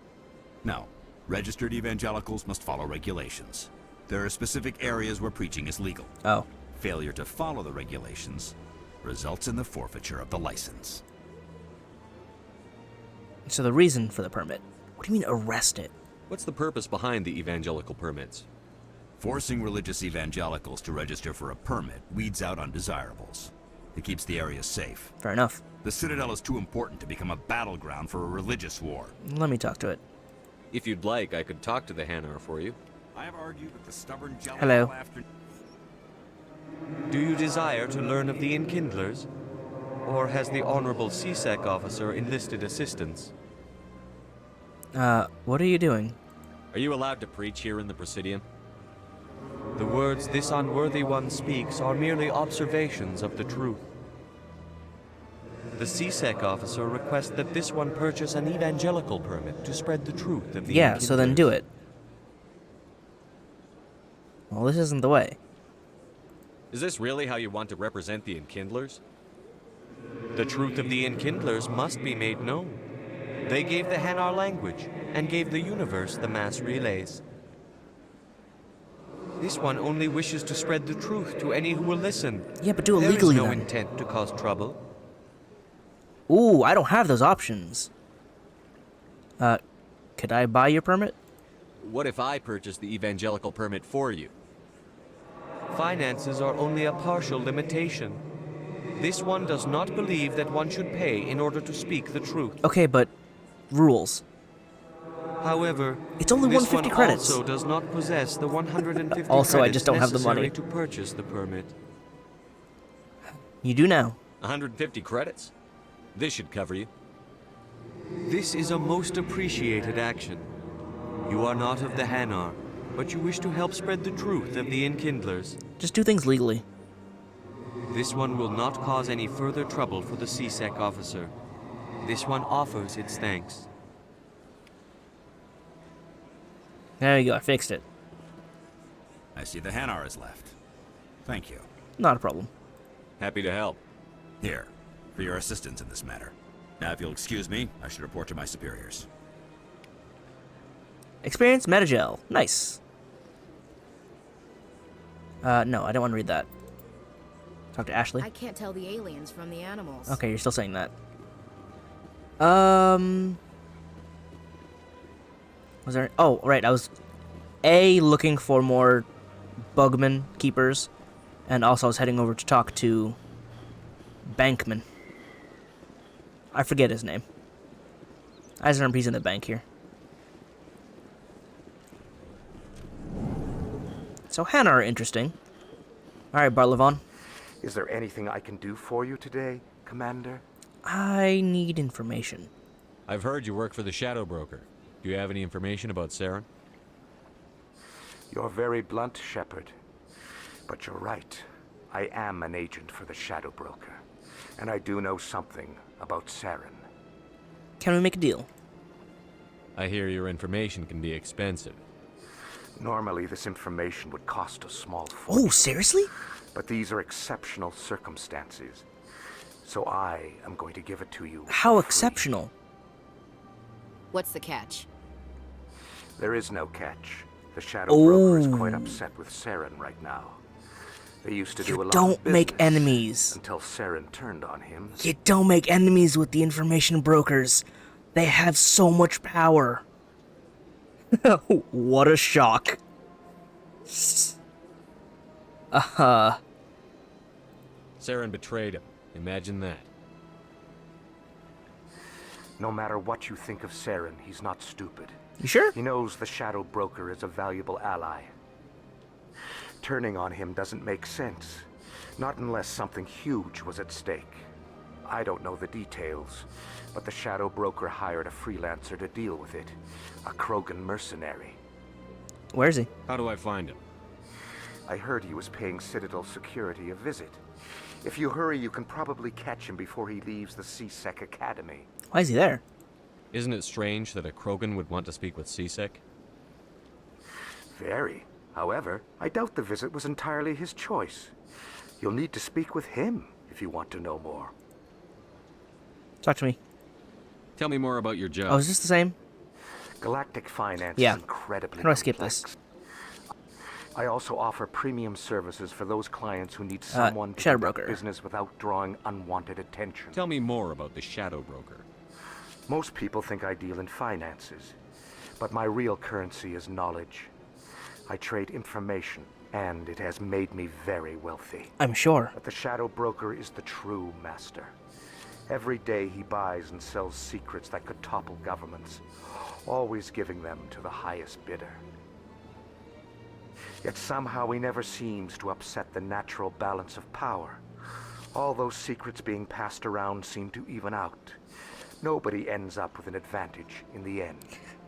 No. Registered evangelicals must follow regulations. There are specific areas where preaching is legal. Oh. Failure to follow the regulations results in the forfeiture of the license. So the reason for the permit. What do you mean arrest it? What's the purpose behind the evangelical permits? Forcing religious evangelicals to register for a permit weeds out undesirables. It keeps the area safe. Fair enough. The Citadel is too important to become a battleground for a religious war. Let me talk to it. If you'd like, I could talk to the Hanar for you. I have argued with the stubborn jealous Hello. after... Do you desire to learn of the Enkindlers? Or has the Honorable CSEC officer enlisted assistance? What are you doing? Are you allowed to preach here in the Presidium? The words this unworthy one speaks are merely observations of the truth. The CSEC officer requests that this one purchase an evangelical permit to spread the truth of the Yeah, so then do it. Well, this isn't the way. Is this really how you want to represent the Enkindlers? The truth of the Enkindlers must be made known. They gave the Hanar language, and gave the universe the mass relays. This one only wishes to spread the truth to any who will listen. Yeah, but do it legally There is no then. intent to cause trouble. Ooh, I don't have those options. Can Could I buy your permit? What if I purchase the evangelical permit for you? Finances are only a partial limitation. This one does not believe that one should pay in order to speak the truth. Okay, but rules. However, it's only this 150 one credits. Also does not possess the 150 also, credits I just don't have the money necessary to purchase the permit. You do now. 150 credits? This should cover you. This is a most appreciated action. You are not of the Hanar, but you wish to help spread the truth of the Enkindlers. Just do things legally. This one will not cause any further trouble for the CSEC officer. This one offers its thanks. There you go, I fixed it. I see the Hanar is left. Thank you. Not a problem. Happy to help. Here, for your assistance in this matter. Now, if you'll excuse me, I should report to my superiors. Experience Metagel. Nice. No, I don't want to read that. Talk to Ashley. I can't tell the aliens from the animals. Okay, you're still saying that. Was there... Oh, right, I was... looking for more Bugman keepers. And also I was heading over to talk to... Bankman. I forget his name. I just remember he's in the bank here. So Hanar are interesting. Alright, Barlevon. Is there anything I can do for you today, Commander? I need information. I've heard you work for the Shadow Broker. Do you have any information about Saren? You're very blunt, Shepard. But you're right. I am an agent for the Shadow Broker. And I do know something about Saren. Can we make a deal? I hear your information can be expensive. Normally, this information would cost a small fortune. Oh, seriously? But these are exceptional circumstances. So I am going to give it to you. How exceptional? What's the catch? There is no catch. The Shadow Broker is quite upset with Saren right now. They used to do a lot of don't business make enemies. until Saren turned on him. You don't make enemies with the information brokers. They have so much power. What a shock. Saren betrayed him. Imagine that. No matter what you think of Saren, he's not stupid. You sure? He knows the Shadow Broker is a valuable ally. Turning on him doesn't make sense. Not unless something huge was at stake. I don't know the details, but the Shadow Broker hired a freelancer to deal with it. A Krogan mercenary. Where is he? How do I find him? I heard he was paying Citadel security a visit. If you hurry, you can probably catch him before he leaves the CSEC Academy. Why is he there? Isn't it strange that a Krogan would want to speak with CSEC? Very. However, I doubt the visit was entirely his choice. You'll need to speak with him if you want to know more. Talk to me. Tell me more about your job. Oh, is this the same? Galactic finance Yeah. is incredibly How do I skip complex. this? I also offer premium services for those clients who need someone to Shadow conduct Broker. business without drawing unwanted attention. Tell me more about the Shadow Broker. Most people think I deal in finances, but my real currency is knowledge. I trade information, and it has made me very wealthy. I'm sure. But the Shadow Broker is the true master. Every day he buys and sells secrets that could topple governments, always giving them to the highest bidder. Yet somehow he never seems to upset the natural balance of power. All those secrets being passed around seem to even out. Nobody ends up with an advantage in the end.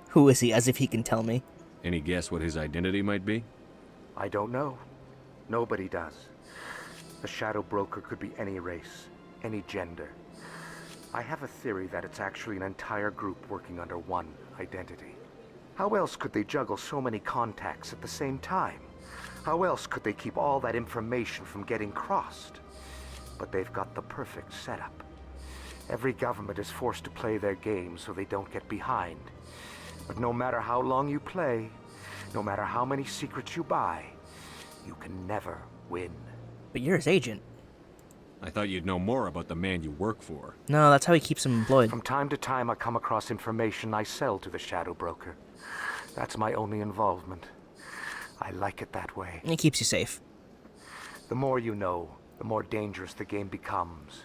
Who is he, as if he can tell me? Any guess what his identity might be? I don't know. Nobody does. The Shadow Broker could be any race, any gender. I have a theory that it's actually an entire group working under one identity. How else could they juggle so many contacts at the same time? How else could they keep all that information from getting crossed? But they've got the perfect setup. Every government is forced to play their game so they don't get behind. But no matter how long you play, no matter how many secrets you buy, you can never win. But you're his agent. I thought you'd know more about the man you work for. No, that's how he keeps him employed. From time to time, I come across information I sell to the Shadow Broker. That's my only involvement. I like it that way. It keeps you safe. The more you know, the more dangerous the game becomes.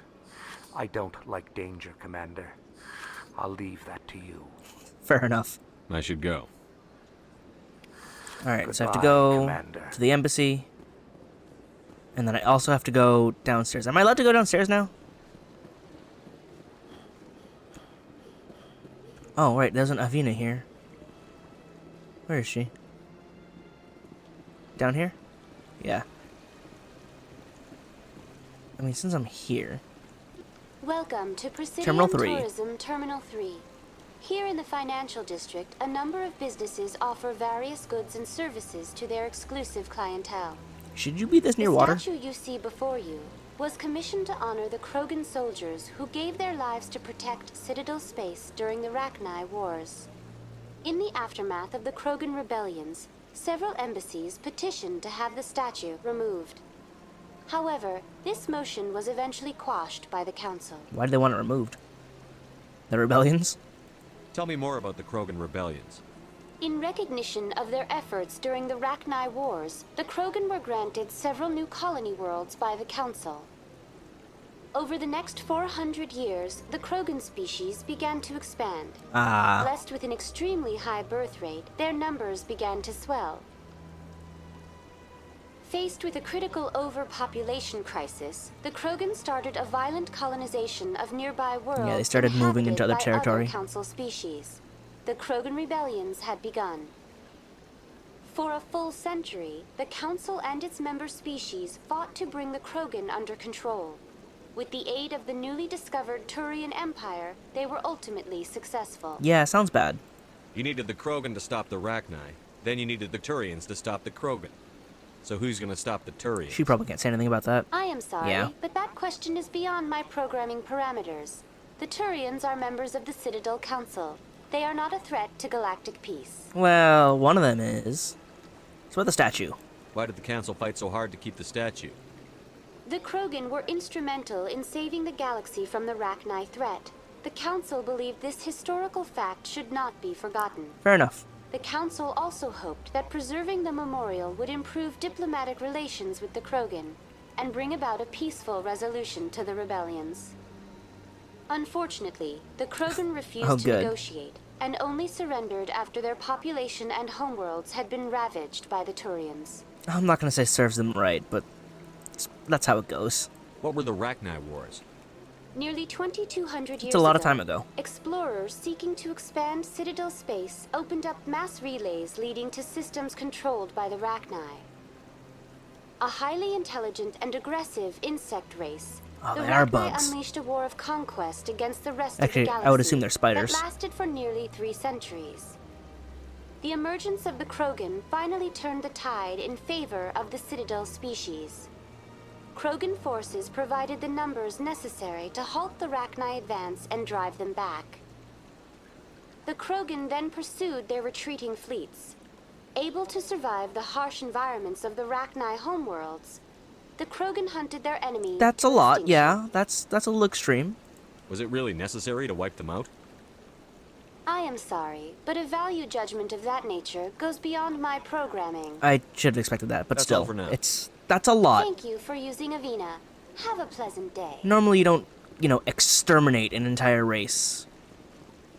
I don't like danger, Commander. I'll leave that to you. Fair enough. I should go. Alright, so I have to go to the embassy. And then I also have to go downstairs. Am I allowed to go downstairs now? Oh, right, there's an Avina here. Where is she? Down here? Yeah. I mean, since I'm here... Welcome to Presidium Terminal 3. Tourism Terminal 3. Here in the financial district, a number of businesses offer various goods and services to their exclusive clientele. Should you be this near water? The statue you see before you was commissioned to honor the Krogan soldiers who gave their lives to protect Citadel space during the Rachni Wars. In the aftermath of the Krogan rebellions, several embassies petitioned to have the statue removed. However, this motion was eventually quashed by the Council. Why do they want it removed? The rebellions? Tell me more about the Krogan rebellions. In recognition of their efforts during the Rachni Wars, the Krogan were granted several new colony worlds by the Council. Over the next 400 years, the Krogan species began to expand. Blessed with an extremely high birth rate, their numbers began to swell. Faced with a critical overpopulation crisis, the Krogan started a violent colonization of nearby worlds. Yeah, they started moving into other territory. Other Council species. The Krogan rebellions had begun. For a full century, the Council and its member species fought to bring the Krogan under control. With the aid of the newly discovered Turian Empire, they were ultimately successful. Yeah, sounds bad. You needed the Krogan to stop the Rachni. Then you needed the Turians to stop the Krogan. So who's gonna stop the Turians? She probably can't say anything about that. I am sorry, Yeah. but that question is beyond my programming parameters. The Turians are members of the Citadel Council. They are not a threat to galactic peace. Well, one of them is. It's with the statue. Why did the Council fight so hard to keep the statue? The Krogan were instrumental in saving the galaxy from the Rachni threat. The Council believed this historical fact should not be forgotten. Fair enough. The Council also hoped that preserving the memorial would improve diplomatic relations with the Krogan and bring about a peaceful resolution to the rebellions. Unfortunately, the Krogan refused to negotiate and only surrendered after their population and homeworlds had been ravaged by the Turians. I'm not going to say serves them right, but that's how it goes. What were the Rachni Wars? Nearly 2,200 years It's a lot of time ago. Explorers seeking to expand Citadel space opened up mass relays leading to systems controlled by the Rachni. A highly intelligent and aggressive insect race, the they are Rachni bugs. unleashed a war of conquest against the rest Actually, of the galaxy I would assume they're spiders. that lasted for nearly 3 centuries. The emergence of the Krogan finally turned the tide in favor of the Citadel species. Krogan forces provided the numbers necessary to halt the Rachni advance and drive them back. The Krogan then pursued their retreating fleets. Able to survive the harsh environments of the Rachni homeworlds, the Krogan hunted their enemies. That's a lot, yeah. That's a little extreme. Was it really necessary to wipe them out? I am sorry, but a value judgment of that nature goes beyond my programming. I should have expected that, but That's still, all for now. that's a lot. Thank you for using Avina. Have a pleasant day. Normally you don't, exterminate an entire race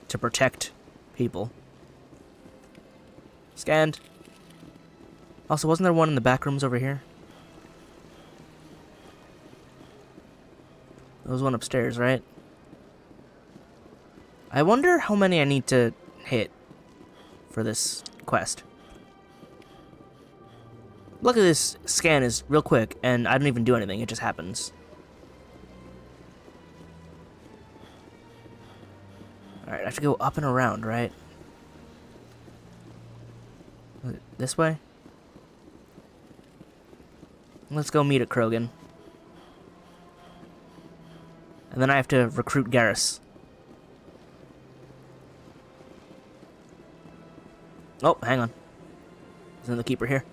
to protect people. Scanned. Also, wasn't there one in the back rooms over here? There was one upstairs, right? I wonder how many I need to hit for this quest. Look at this scan is real quick, and I don't even do anything, it just happens. Alright, I have to go up and around, right? This way? Let's go meet a Krogan. And then I have to recruit Garrus. Oh, hang on. Isn't the keeper here?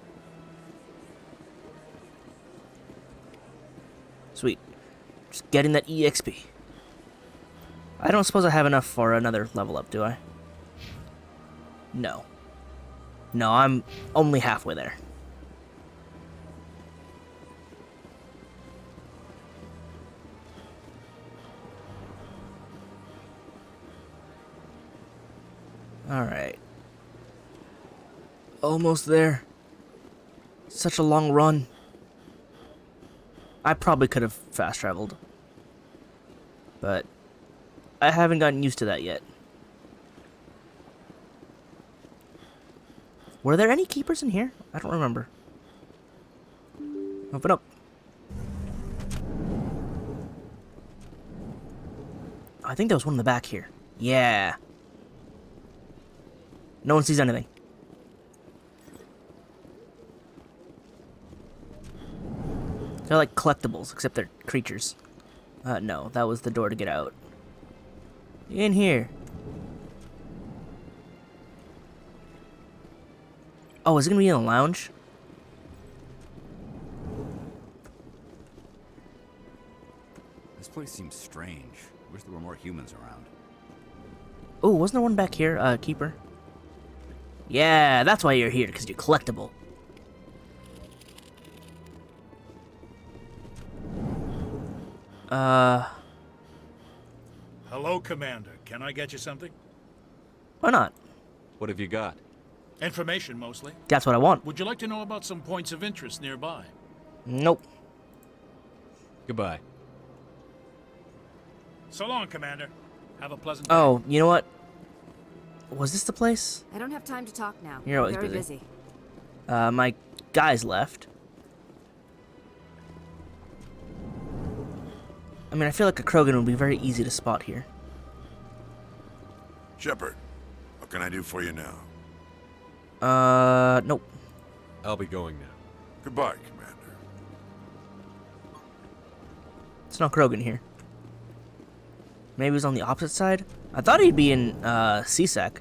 Sweet. Just getting that EXP. I don't suppose I have enough for another level up, do I? No. No, I'm only halfway there. Alright. Almost there. Such a long run. I probably could have fast traveled. But I haven't gotten used to that yet. Were there any keepers in here? I don't remember. Open up. I think there was one in the back here. Yeah. No one sees anything. They're like collectibles, except they're creatures. No, that was the door to get out. In here. Oh, is it gonna be in the lounge? This place seems strange. Wish there were more humans around. Oh, wasn't there one back here, keeper? Yeah, that's why you're here, because you're collectible. Hello, Commander. Can I get you something? Why not? What have you got? Information, mostly. That's what I want. Would you like to know about some points of interest nearby? Nope. Goodbye. So long, Commander. Have a pleasant Oh, you know what? Was this the place? I don't have time to talk now. You're always Very busy. busy. My guys left. I mean, I feel like a Krogan would be very easy to spot here. Shepard, what can I do for you now? Nope. I'll be going now. Goodbye, Commander. It's not Krogan here. Maybe he's on the opposite side? I thought he'd be in, CSEC.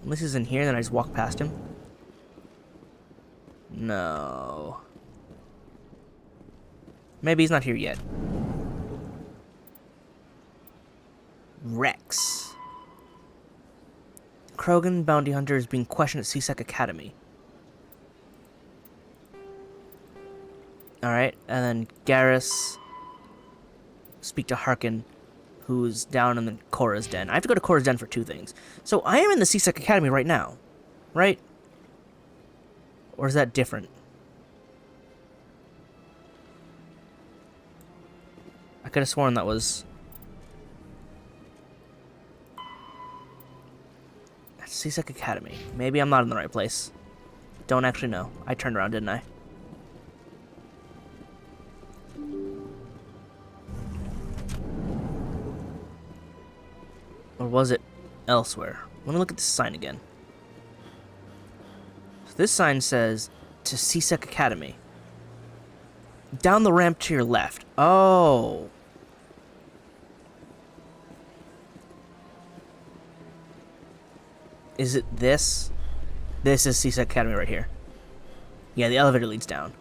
Unless he's in here and then I just walk past him. No. Maybe he's not here yet. Rex. Krogan bounty hunter is being questioned at CSEC Academy. Alright, and then Garrus. Speak to Harkin, who's down in the Korra's Den. I have to go to Korra's Den for two things. So I am in the CSEC Academy right now, right? Or is that different? I could have sworn that was... CSEC Academy. Maybe I'm not in the right place. Don't actually know. I turned around, didn't I? Or was it elsewhere? Let me look at this sign again. So this sign says, to CSEC Academy. Down the ramp to your left. Oh. Is it this? This is CSEC Academy right here. Yeah, the elevator leads down.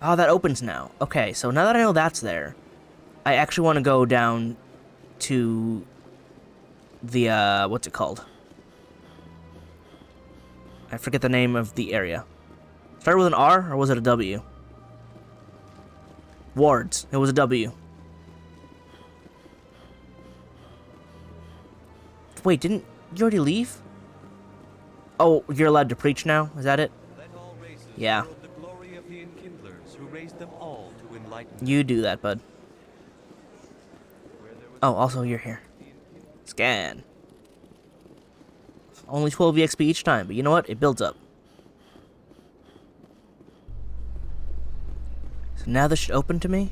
Oh, that opens now. Okay, so now that I know that's there, I actually want to go down to the, what's it called? I forget the name of the area. Started with an R, or was it a W? Wards. It was a W. Wait, didn't you already leave? Oh, you're allowed to preach now? Is that it? Yeah. The glory of the enkindlers who raised them all to enlightenment. You do that, bud. Oh, also you're here. Scan. Only 12 EXP each time, but you know what? It builds up. So now this should open to me?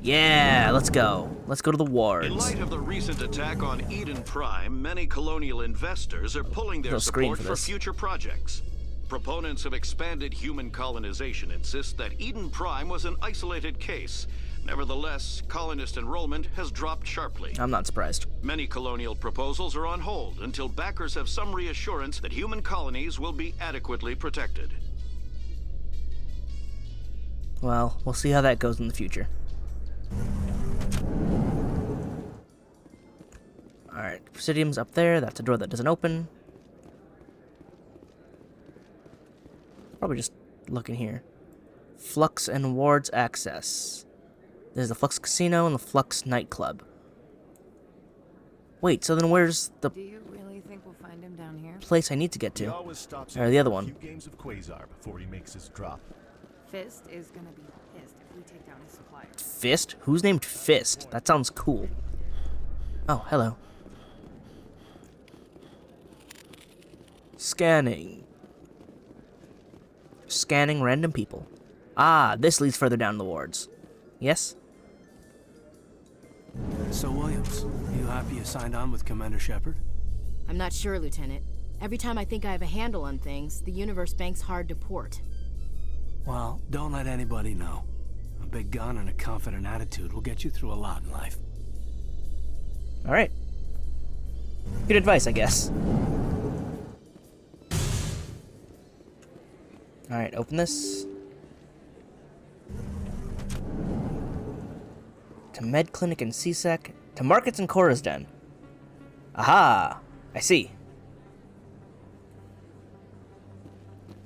Yeah, let's go. Let's go to the wards. In light of the recent attack on Eden Prime, many colonial investors are pulling their support for future projects. Proponents of expanded human colonization insist that Eden Prime was an isolated case. Nevertheless, colonist enrollment has dropped sharply. I'm not surprised. Many colonial proposals are on hold until backers have some reassurance that human colonies will be adequately protected. Well, we'll see how that goes in the future. Alright, Presidium's up there. That's a door that doesn't open. Probably just look in here. Flux and Wards access. There's the Flux Casino and the Flux nightclub. Wait, so then where's the Do you really think we'll find him down here? place I need to get to? He always stops Or the other for a one. few games of Quasar before he makes his drop. Fist is gonna be pissed if we take down his supplier. Fist? Who's named Fist? That sounds cool. Oh, hello. Scanning. Scanning random people. Ah, this leads further down the wards. Yes? So, Williams, you happy you signed on with Commander Shepard? I'm not sure, Lieutenant. Every time I think I have a handle on things, the universe banks hard to port. Well, don't let anybody know. A big gun and a confident attitude will get you through a lot in life. Alright. Good advice, I guess. Alright, open this. To Med Clinic and CSEC. To Markets and Cora's Den. Aha! I see.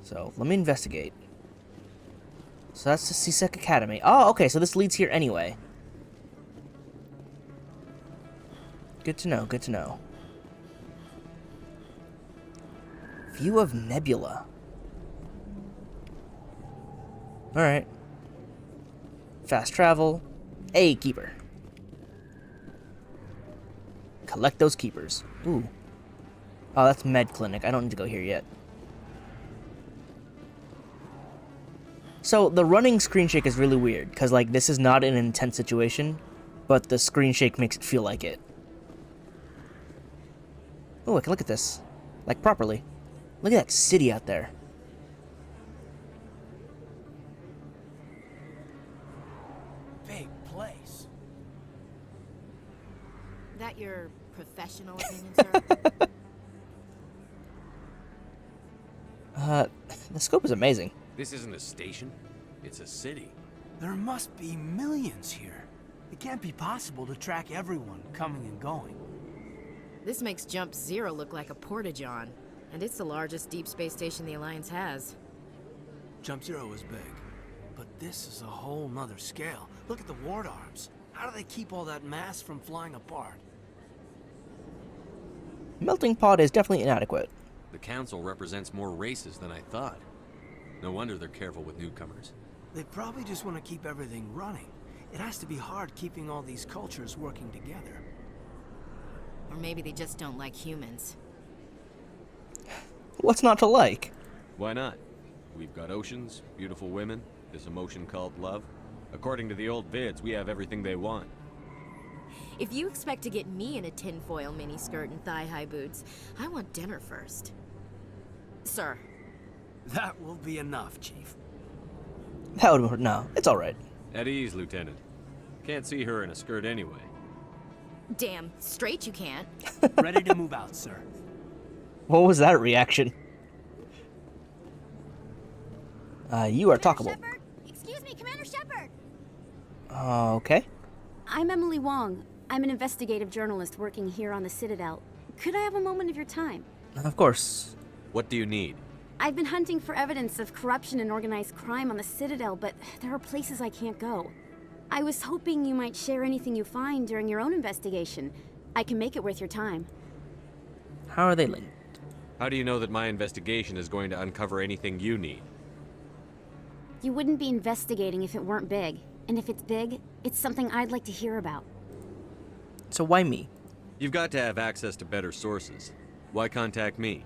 So, let me investigate. So that's the CSEC Academy. Oh, okay, so this leads here anyway. Good to know, good to know. View of Nebula. Alright. Fast travel. A keeper. Collect those keepers. Ooh. Oh, that's Med Clinic. I don't need to go here yet. So, the running screen shake is really weird, because, like, this is not an intense situation, but the screen shake makes it feel like it. Oh, I can look at this. Like, properly. Look at that city out there. Big place. That your professional opinion, sir? The scope is amazing. This isn't a station. It's a city. There must be millions here. It can't be possible to track everyone coming and going. This makes Jump Zero look like a porta-john, and it's the largest deep space station the Alliance has. Jump Zero is big, but this is a whole nother scale. Look at the ward arms. How do they keep all that mass from flying apart? Melting pot is definitely inadequate. The Council represents more races than I thought. No wonder they're careful with newcomers. They probably just want to keep everything running. It has to be hard keeping all these cultures working together. Or maybe they just don't like humans. What's not to like? Why not? We've got oceans, beautiful women, this emotion called love. According to the old vids, we have everything they want. If you expect to get me in a tinfoil miniskirt and thigh-high boots, I want dinner first. Sir. That will be enough, Chief. That would... no, it's alright. At ease, Lieutenant. Can't see her in a skirt anyway. Damn straight you can't. Ready to move out, sir. What was that reaction? You are talkable. Shepard? Excuse me, Commander Shepard. Okay. I'm Emily Wong. I'm an investigative journalist working here on the Citadel. Could I have a moment of your time? Of course. What do you need? I've been hunting for evidence of corruption and organized crime on the Citadel, but there are places I can't go. I was hoping you might share anything you find during your own investigation. I can make it worth your time. How are they linked? How do you know that my investigation is going to uncover anything you need? You wouldn't be investigating if it weren't big. And if it's big, it's something I'd like to hear about. So why me? You've got to have access to better sources. Why contact me?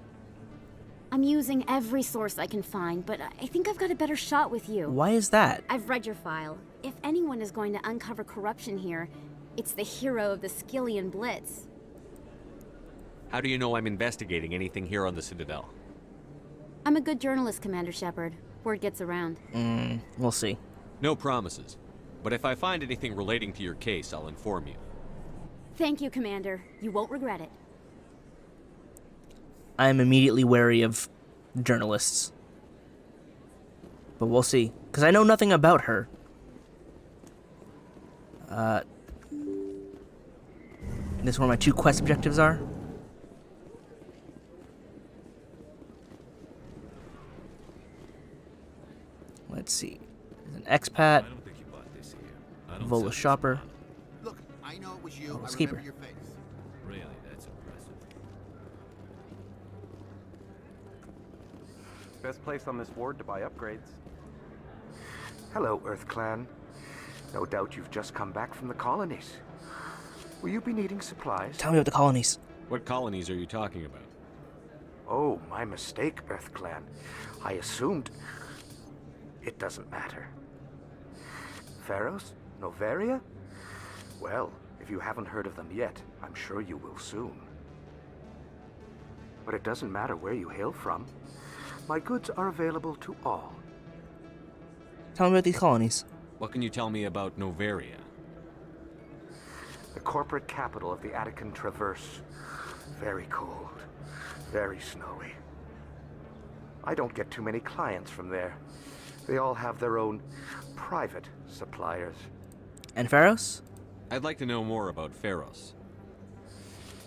I'm using every source I can find, but I think I've got a better shot with you. Why is that? I've read your file. If anyone is going to uncover corruption here, it's the hero of the Skillian Blitz. How do you know I'm investigating anything here on the Citadel? I'm a good journalist, Commander Shepard. Word gets around. We'll see. No promises. But if I find anything relating to your case, I'll inform you. Thank you, Commander. You won't regret it. I'm immediately wary of journalists. But we'll see. Because I know nothing about her. This is where my 2 quest objectives are. Let's see. There's an expat. Vola shopper. Look, I know it was you. Oh, I keeper. remember your face. Really, that's impressive. Best place on this ward to buy upgrades. Hello, Earth Clan. No doubt you've just come back from the colonies. Will you be needing supplies? Tell me about the colonies. What colonies are you talking about? Oh, my mistake, Earth Clan. I assumed... It doesn't matter. Pharos? Noveria? Well, if you haven't heard of them yet, I'm sure you will soon. But it doesn't matter where you hail from. My goods are available to all. Tell me about these colonies. What can you tell me about Noveria? The corporate capital of the Attican Traverse. Very cold. Very snowy. I don't get too many clients from there. They all have their own private suppliers. And Pharos? I'd like to know more about Pharos.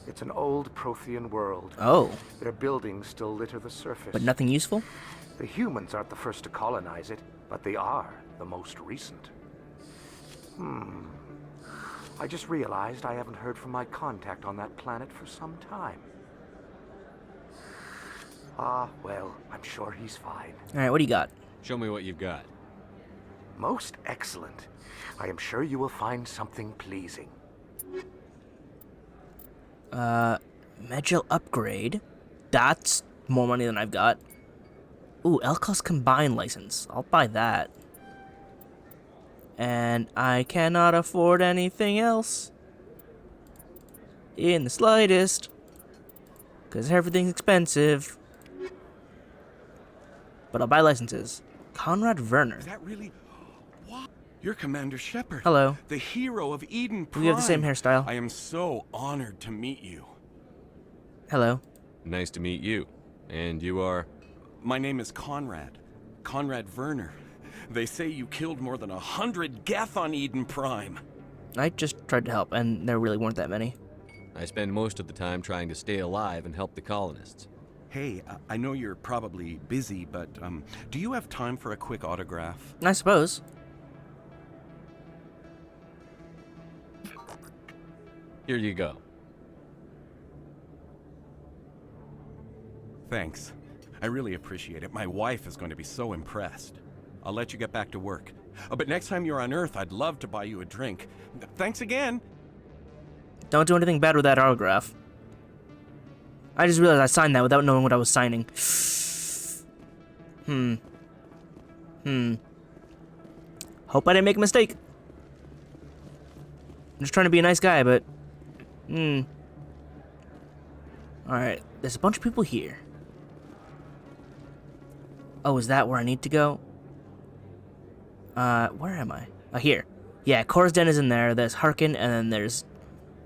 It's an old Prothean world. Oh. Their buildings still litter the surface. But nothing useful? The humans aren't the first to colonize it, but they are the most recent. I just realized I haven't heard from my contact on that planet for some time. Ah, well, I'm sure he's fine. Alright, what do you got? Show me what you've got. Most excellent. I am sure you will find something pleasing. Medgel upgrade. That's more money than I've got. Ooh, Elkos combined license. I'll buy that. And I cannot afford anything else. In the slightest. Because everything's expensive. But I'll buy licenses. Conrad Werner. Is that really... What? You're Commander Shepard. Hello. The hero of Eden Prime. We have the same hairstyle. I am so honored to meet you. Hello. Nice to meet you. And you are? My name is Conrad. Conrad Werner. They say you killed more than 100 geth on Eden Prime. I just tried to help, and there really weren't that many. I spend most of the time trying to stay alive and help the colonists. Hey, I know you're probably busy, but do you have time for a quick autograph? I suppose. Here you go. Thanks. I really appreciate it. My wife is going to be so impressed. I'll let you get back to work. But next time you're on Earth, I'd love to buy you a drink. Thanks again. Don't do anything bad with that autograph. I just realized I signed that without knowing what I was signing. Hope I didn't make a mistake. I'm just trying to be a nice guy, but... Alright, there's a bunch of people here. Oh, is that where I need to go? Where am I? Oh, here. Yeah, Cora's Den is in there, there's Harkin, and then there's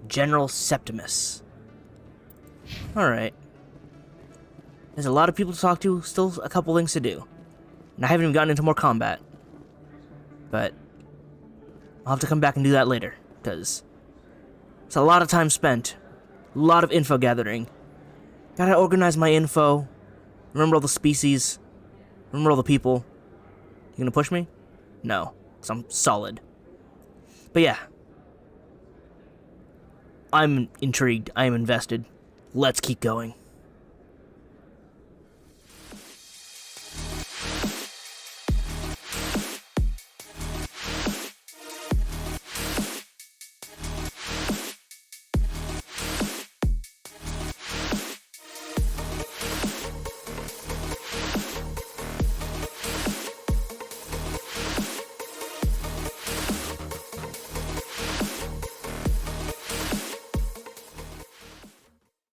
General Septimus. Alright. There's a lot of people to talk to, still a couple things to do. And I haven't even gotten into more combat. But I'll have to come back and do that later, because it's a lot of time spent. A lot of info gathering. Gotta organize my info. Remember all the species. Remember all the people. You gonna push me? No, because I'm solid. But yeah. I'm intrigued. I am invested. Let's keep going.